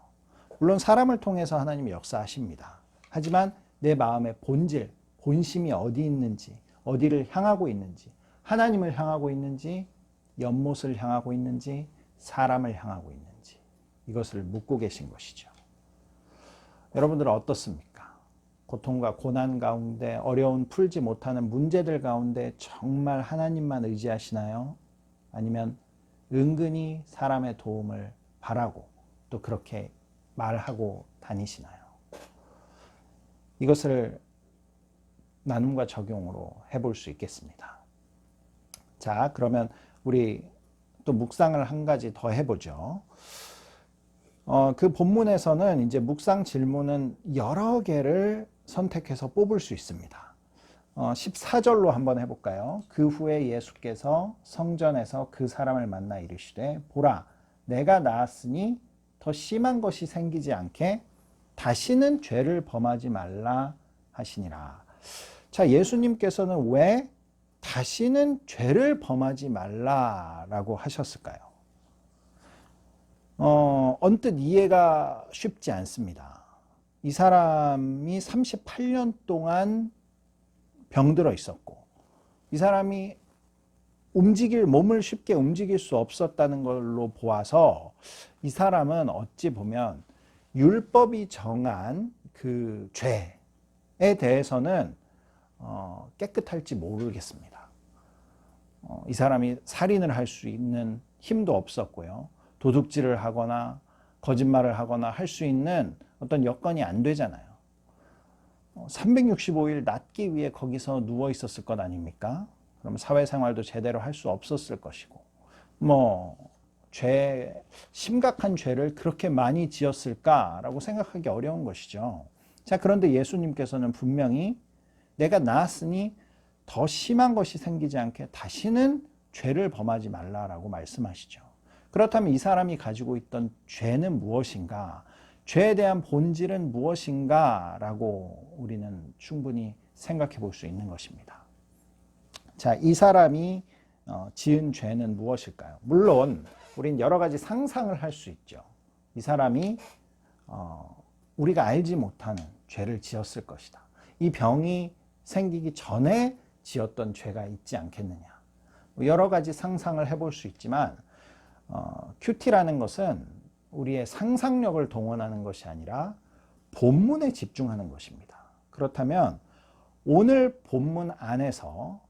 물론 사람을 통해서 하나님이 역사하십니다. 하지만 내 마음의 본질, 본심이 어디 있는지, 어디를 향하고 있는지, 하나님을 향하고 있는지, 연못을 향하고 있는지, 사람을 향하고 있는지, 이것을 묻고 계신 것이죠. 여러분들은 어떻습니까? 고통과 고난 가운데, 어려운 풀지 못하는 문제들 가운데 정말 하나님만 의지하시나요? 아니면 은근히 사람의 도움을 바라고 또 그렇게 말하고 다니시나요? 이것을 나눔과 적용으로 해볼 수 있겠습니다. 자, 그러면 우리 또 묵상을 한 가지 더 해보죠. 그 본문에서는 이제 묵상 질문은 여러 개를 선택해서 뽑을 수 있습니다. 14절로 한번 해볼까요? 그 후에 예수께서 성전에서 그 사람을 만나 이르시되 보라, 내가 나았으니 더 심한 것이 생기지 않게 다시는 죄를 범하지 말라 하시니라. 자, 예수님께서는 왜 다시는 죄를 범하지 말라라고 하셨을까요? 언뜻 이해가 쉽지 않습니다. 이 사람이 38년 동안 병들어 있었고, 이 사람이 몸을 쉽게 움직일 수 없었다는 걸로 보아서 이 사람은 어찌 보면 율법이 정한 그 죄에 대해서는 깨끗할지 모르겠습니다. 이 사람이 살인을 할 수 있는 힘도 없었고요. 도둑질을 하거나 거짓말을 하거나 할 수 있는 어떤 여건이 안 되잖아요. 365일 낫기 위해 거기서 누워 있었을 것 아닙니까? 그럼 사회생활도 제대로 할 수 없었을 것이고, 심각한 죄를 그렇게 많이 지었을까라고 생각하기 어려운 것이죠. 자, 그런데 예수님께서는 분명히 내가 나았으니 더 심한 것이 생기지 않게 다시는 죄를 범하지 말라라고 말씀하시죠. 그렇다면 이 사람이 가지고 있던 죄는 무엇인가? 죄에 대한 본질은 무엇인가? 라고 우리는 충분히 생각해 볼 수 있는 것입니다. 자, 이 사람이 지은 죄는 무엇일까요? 물론 우린 여러 가지 상상을 할 수 있죠. 이 사람이 우리가 알지 못하는 죄를 지었을 것이다. 이 병이 생기기 전에 지었던 죄가 있지 않겠느냐. 여러 가지 상상을 해볼 수 있지만 큐티라는 것은 우리의 상상력을 동원하는 것이 아니라 본문에 집중하는 것입니다. 그렇다면 오늘 본문 안에서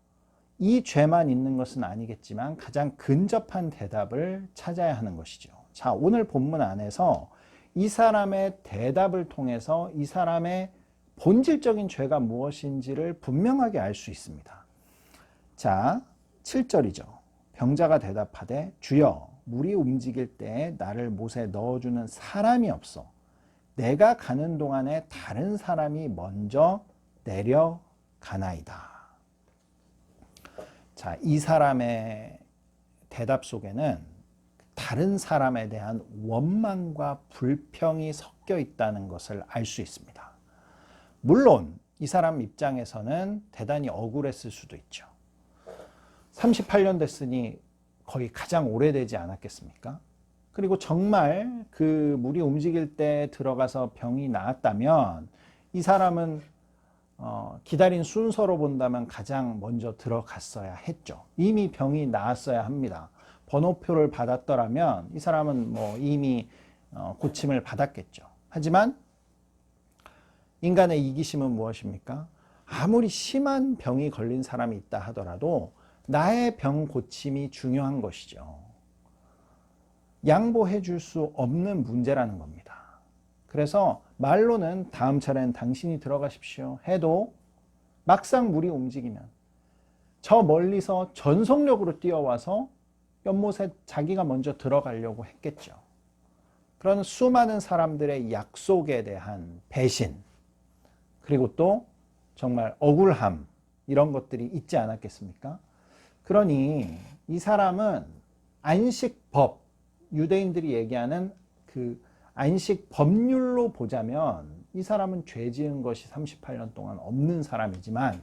이 죄만 있는 것은 아니겠지만 가장 근접한 대답을 찾아야 하는 것이죠. 자, 오늘 본문 안에서 이 사람의 대답을 통해서 이 사람의 본질적인 죄가 무엇인지를 분명하게 알 수 있습니다. 자, 7절이죠. 병자가 대답하되 주여 물이 움직일 때에 나를 못에 넣어주는 사람이 없어 내가 가는 동안에 다른 사람이 먼저 내려가나이다. 자, 이 사람의 대답 속에는 다른 사람에 대한 원망과 불평이 섞여 있다는 것을 알 수 있습니다. 물론 이 사람 입장에서는 대단히 억울했을 수도 있죠. 38년 됐으니 거의 가장 오래되지 않았겠습니까? 그리고 정말 그 물이 움직일 때 들어가서 병이 나았다면 이 사람은 기다린 순서로 본다면 가장 먼저 들어갔어야 했죠. 이미 병이 나았어야 합니다. 번호표를 받았더라면 이 사람은 이미 고침을 받았겠죠. 하지만 인간의 이기심은 무엇입니까? 아무리 심한 병이 걸린 사람이 있다 하더라도 나의 병 고침이 중요한 것이죠. 양보해 줄 수 없는 문제라는 겁니다. 그래서 말로는 다음 차례는 당신이 들어가십시오 해도 막상 물이 움직이면 저 멀리서 전속력으로 뛰어와서 연못에 자기가 먼저 들어가려고 했겠죠. 그런 수많은 사람들의 약속에 대한 배신, 그리고 또 정말 억울함, 이런 것들이 있지 않았겠습니까? 그러니 이 사람은 안식법, 유대인들이 얘기하는 그 안식 법률로 보자면 이 사람은 죄 지은 것이 38년 동안 없는 사람이지만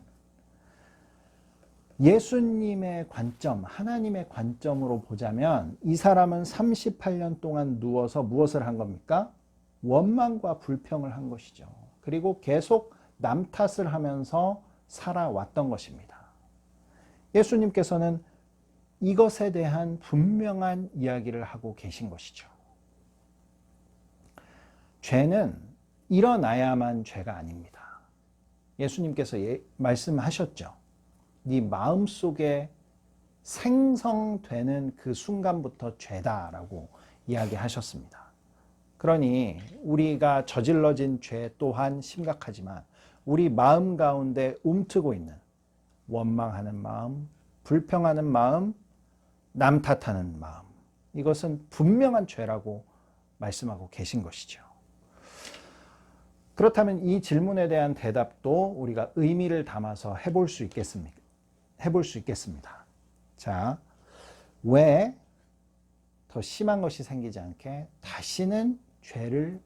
예수님의 관점, 하나님의 관점으로 보자면 이 사람은 38년 동안 누워서 무엇을 한 겁니까? 원망과 불평을 한 것이죠. 그리고 계속 남 탓을 하면서 살아왔던 것입니다. 예수님께서는 이것에 대한 분명한 이야기를 하고 계신 것이죠. 죄는 일어나야만 죄가 아닙니다. 예수님께서 말씀하셨죠. 네 마음속에 생성되는 그 순간부터 죄다라고 이야기하셨습니다. 그러니 우리가 저질러진 죄 또한 심각하지만 우리 마음 가운데 움트고 있는 원망하는 마음, 불평하는 마음, 남 탓하는 마음, 이것은 분명한 죄라고 말씀하고 계신 것이죠. 그렇다면 이 질문에 대한 대답도 우리가 의미를 담아서 해볼 수 있겠습니까? 자, 왜 더 심한 것이 생기지 않게 다시는 죄를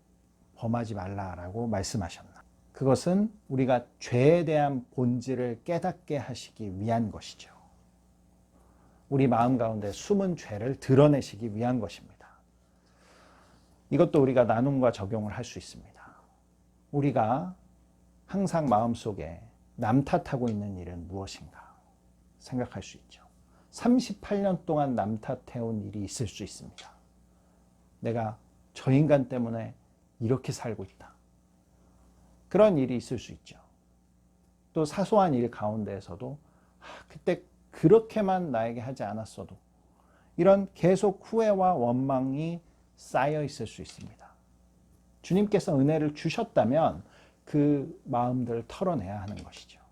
범하지 말라라고 말씀하셨나? 그것은 우리가 죄에 대한 본질을 깨닫게 하시기 위한 것이죠. 우리 마음 가운데 숨은 죄를 드러내시기 위한 것입니다. 이것도 우리가 나눔과 적용을 할 수 있습니다. 우리가 항상 마음속에 남 탓하고 있는 일은 무엇인가 생각할 수 있죠. 38년 동안 남 탓해온 일이 있을 수 있습니다. 내가 저 인간 때문에 이렇게 살고 있다. 그런 일이 있을 수 있죠. 또 사소한 일 가운데에서도 그때 그렇게만 나에게 하지 않았어도, 이런 계속 후회와 원망이 쌓여 있을 수 있습니다. 주님께서 은혜를 주셨다면 그 마음들을 털어내야 하는 것이죠.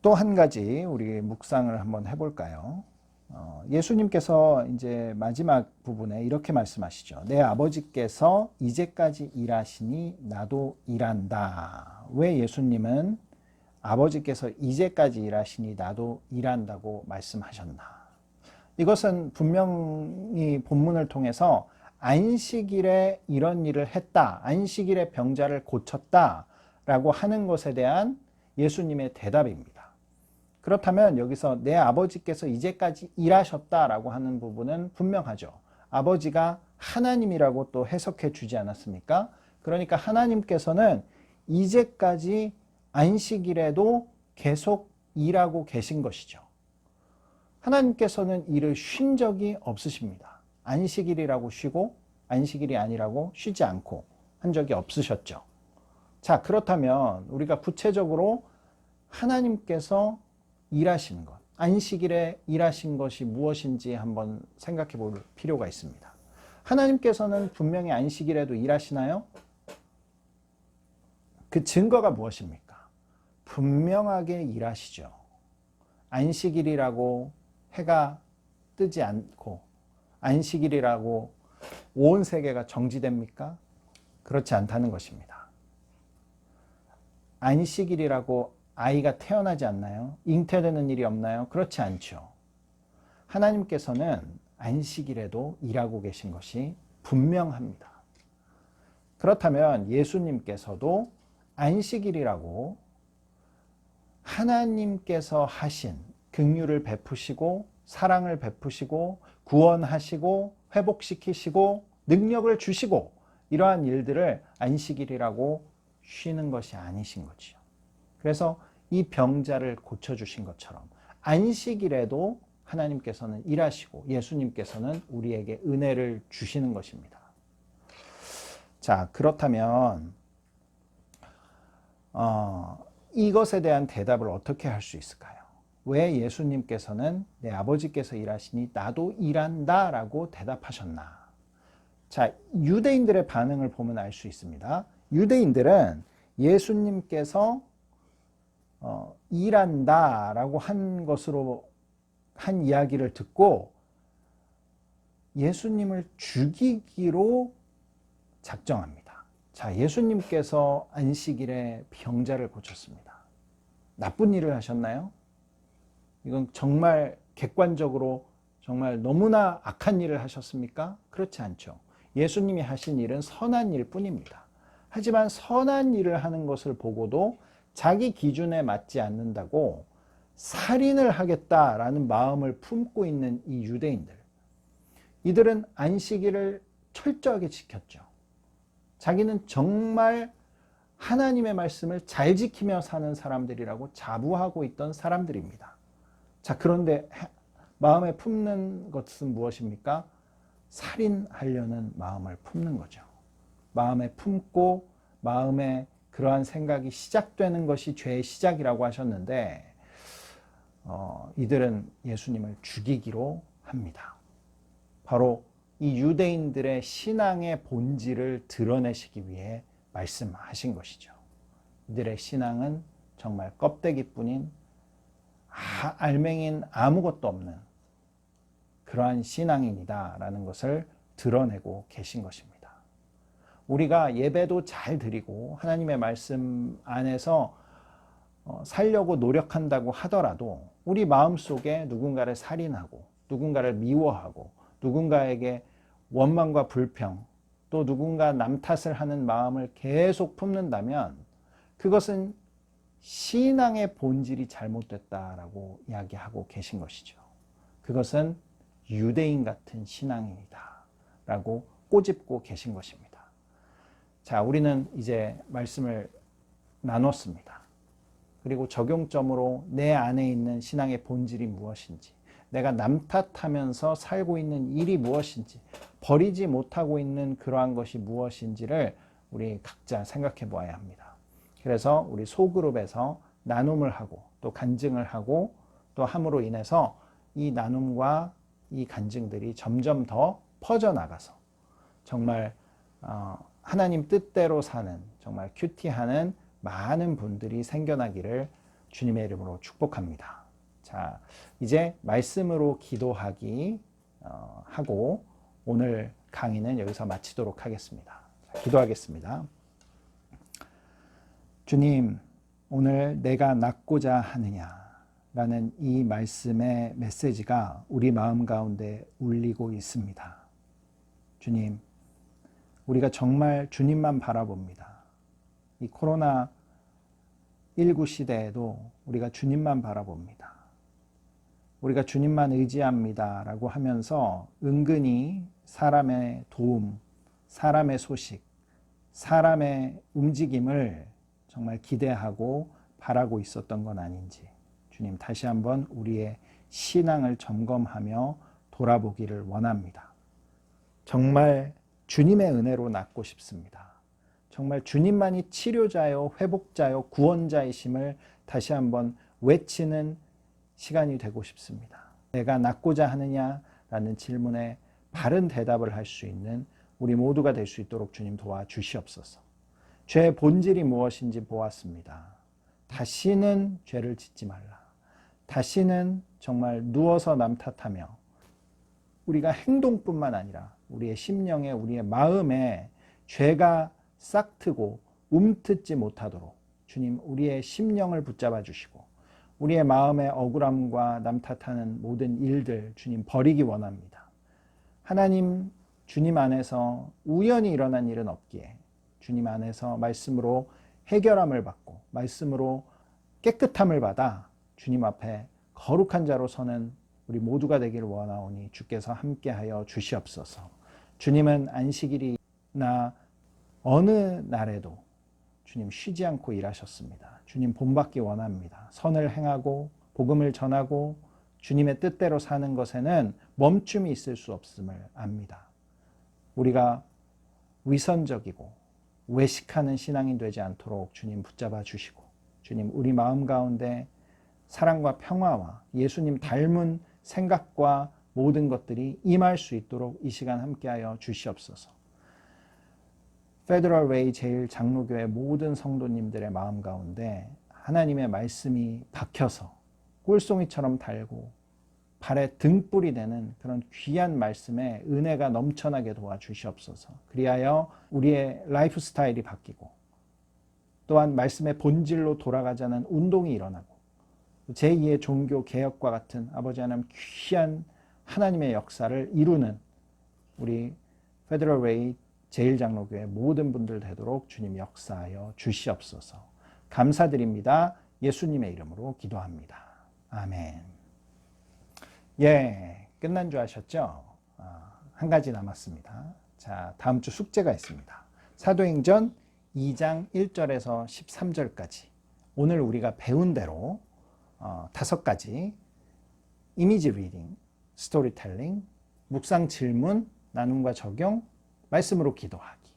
또 한 가지 우리 묵상을 한번 해볼까요? 예수님께서 이제 마지막 부분에 이렇게 말씀하시죠. 내 아버지께서 이제까지 일하시니 나도 일한다. 왜 예수님은 아버지께서 이제까지 일하시니 나도 일한다고 말씀하셨나? 이것은 분명히 본문을 통해서 안식일에 이런 일을 했다, 안식일에 병자를 고쳤다라고 하는 것에 대한 예수님의 대답입니다. 그렇다면 여기서 내 아버지께서 이제까지 일하셨다라고 하는 부분은 분명하죠. 아버지가 하나님이라고 또 해석해 주지 않았습니까? 그러니까 하나님께서는 이제까지 안식일에도 계속 일하고 계신 것이죠. 하나님께서는 일을 쉰 적이 없으십니다. 안식일이라고 쉬고 안식일이 아니라고 쉬지 않고 한 적이 없으셨죠. 자, 그렇다면 우리가 구체적으로 하나님께서 일하신 것, 안식일에 일하신 것이 무엇인지 한번 생각해 볼 필요가 있습니다. 하나님께서는 분명히 안식일에도 일하시나요? 그 증거가 무엇입니까? 분명하게 일하시죠. 안식일이라고 해가 뜨지 않고 안식일이라고 온 세계가 정지됩니까? 그렇지 않다는 것입니다. 안식일이라고 아이가 태어나지 않나요? 잉태되는 일이 없나요? 그렇지 않죠. 하나님께서는 안식일에도 일하고 계신 것이 분명합니다. 그렇다면 예수님께서도 안식일이라고 하나님께서 하신 긍휼을 베푸시고 사랑을 베푸시고 구원하시고 회복시키시고 능력을 주시고 이러한 일들을 안식일이라고 쉬는 것이 아니신 거지요. 그래서 이 병자를 고쳐주신 것처럼 안식일에도 하나님께서는 일하시고 예수님께서는 우리에게 은혜를 주시는 것입니다. 자, 그렇다면 이것에 대한 대답을 어떻게 할 수 있을까요? 왜 예수님께서는 내 아버지께서 일하시니 나도 일한다 라고 대답하셨나? 자, 유대인들의 반응을 보면 알 수 있습니다. 유대인들은 예수님께서 일한다 라고 한 것으로 한 이야기를 듣고 예수님을 죽이기로 작정합니다. 자, 예수님께서 안식일에 병자를 고쳤습니다. 나쁜 일을 하셨나요? 이건 정말 객관적으로 정말 너무나 악한 일을 하셨습니까? 그렇지 않죠. 예수님이 하신 일은 선한 일 뿐입니다. 하지만 선한 일을 하는 것을 보고도 자기 기준에 맞지 않는다고 살인을 하겠다라는 마음을 품고 있는 이 유대인들. 이들은 안식일을 철저하게 지켰죠. 자기는 정말 하나님의 말씀을 잘 지키며 사는 사람들이라고 자부하고 있던 사람들입니다. 자, 그런데 마음에 품는 것은 무엇입니까? 살인하려는 마음을 품는 거죠. 마음에 품고 마음에 그러한 생각이 시작되는 것이 죄의 시작이라고 하셨는데 이들은 예수님을 죽이기로 합니다. 바로 이 유대인들의 신앙의 본질을 드러내시기 위해 말씀하신 것이죠. 이들의 신앙은 정말 껍데기뿐인 알맹인 아무것도 없는 그러한 신앙인이다라는 것을 드러내고 계신 것입니다. 우리가 예배도 잘 드리고 하나님의 말씀 안에서 살려고 노력한다고 하더라도 우리 마음속에 누군가를 살인하고 누군가를 미워하고 누군가에게 원망과 불평 또 누군가 남 탓을 하는 마음을 계속 품는다면 그것은 신앙의 본질이 잘못됐다라고 이야기하고 계신 것이죠. 그것은 유대인 같은 신앙이다 라고 꼬집고 계신 것입니다. 자, 우리는 이제 말씀을 나눴습니다. 그리고 적용점으로 내 안에 있는 신앙의 본질이 무엇인지, 내가 남 탓하면서 살고 있는 일이 무엇인지, 버리지 못하고 있는 그러한 것이 무엇인지를 우리 각자 생각해 보아야 합니다. 그래서 우리 소그룹에서 나눔을 하고 또 간증을 하고 또 함으로 인해서 이 나눔과 이 간증들이 점점 더 퍼져나가서 정말 하나님 뜻대로 사는 정말 큐티하는 많은 분들이 생겨나기를 주님의 이름으로 축복합니다. 자, 이제 말씀으로 기도하기 하고 오늘 강의는 여기서 마치도록 하겠습니다. 자, 기도하겠습니다. 주님, 오늘 내가 낫고자 하느냐라는 이 말씀의 메시지가 우리 마음 가운데 울리고 있습니다. 주님, 우리가 정말 주님만 바라봅니다. 이 코로나19 시대에도 우리가 주님만 바라봅니다. 우리가 주님만 의지합니다 라고 하면서 은근히 사람의 도움, 사람의 소식, 사람의 움직임을 정말 기대하고 바라고 있었던 건 아닌지 주님 다시 한번 우리의 신앙을 점검하며 돌아보기를 원합니다. 정말 주님의 은혜로 낫고 싶습니다. 정말 주님만이 치료자요, 회복자요, 구원자이심을 다시 한번 외치는 시간이 되고 싶습니다. 내가 낫고자 하느냐라는 질문에 바른 대답을 할 수 있는 우리 모두가 될 수 있도록 주님 도와주시옵소서. 죄의 본질이 무엇인지 보았습니다. 다시는 죄를 짓지 말라. 다시는 정말 누워서 남 탓하며 우리가 행동뿐만 아니라 우리의 심령에, 우리의 마음에 죄가 싹트고 움트지 못하도록 주님 우리의 심령을 붙잡아 주시고 우리의 마음의 억울함과 남 탓하는 모든 일들 주님 버리기 원합니다. 하나님 주님 안에서 우연히 일어난 일은 없기에 주님 안에서 말씀으로 해결함을 받고 말씀으로 깨끗함을 받아 주님 앞에 거룩한 자로 서는 우리 모두가 되기를 원하오니 주께서 함께하여 주시옵소서. 주님은 안식일이나 어느 날에도 주님 쉬지 않고 일하셨습니다. 주님 본받기 원합니다. 선을 행하고 복음을 전하고 주님의 뜻대로 사는 것에는 멈춤이 있을 수 없음을 압니다. 우리가 위선적이고 외식하는 신앙인 되지 않도록 주님 붙잡아 주시고 주님 우리 마음 가운데 사랑과 평화와 예수님 닮은 생각과 모든 것들이 임할 수 있도록 이 시간 함께하여 주시옵소서. 페더럴 웨이 제1장로교회 모든 성도님들의 마음 가운데 하나님의 말씀이 박혀서 꿀송이처럼 달고 발에 등불이 되는 그런 귀한 말씀에 은혜가 넘쳐나게 도와주시옵소서. 그리하여 우리의 라이프 스타일이 바뀌고 또한 말씀의 본질로 돌아가자는 운동이 일어나고 제2의 종교 개혁과 같은 아버지 하나님 귀한 하나님의 역사를 이루는 우리 페더럴 웨이 제1장로교회 모든 분들 되도록 주님 역사하여 주시옵소서. 감사드립니다. 예수님의 이름으로 기도합니다. 아멘. 예, 끝난 줄 아셨죠? 한 가지 남았습니다. 자, 다음 주 숙제가 있습니다. 사도행전 2장 1절에서 13절까지 오늘 우리가 배운 대로 5가지 이미지 리딩, 스토리텔링, 묵상 질문, 나눔과 적용, 말씀으로 기도하기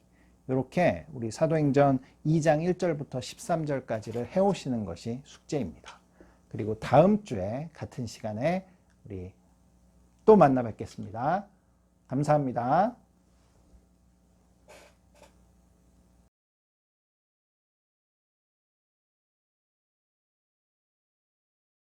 이렇게 우리 사도행전 2장 1절부터 13절까지를 해오시는 것이 숙제입니다. 그리고 다음 주에 같은 시간에 우리 또 만나 뵙겠습니다. 감사합니다.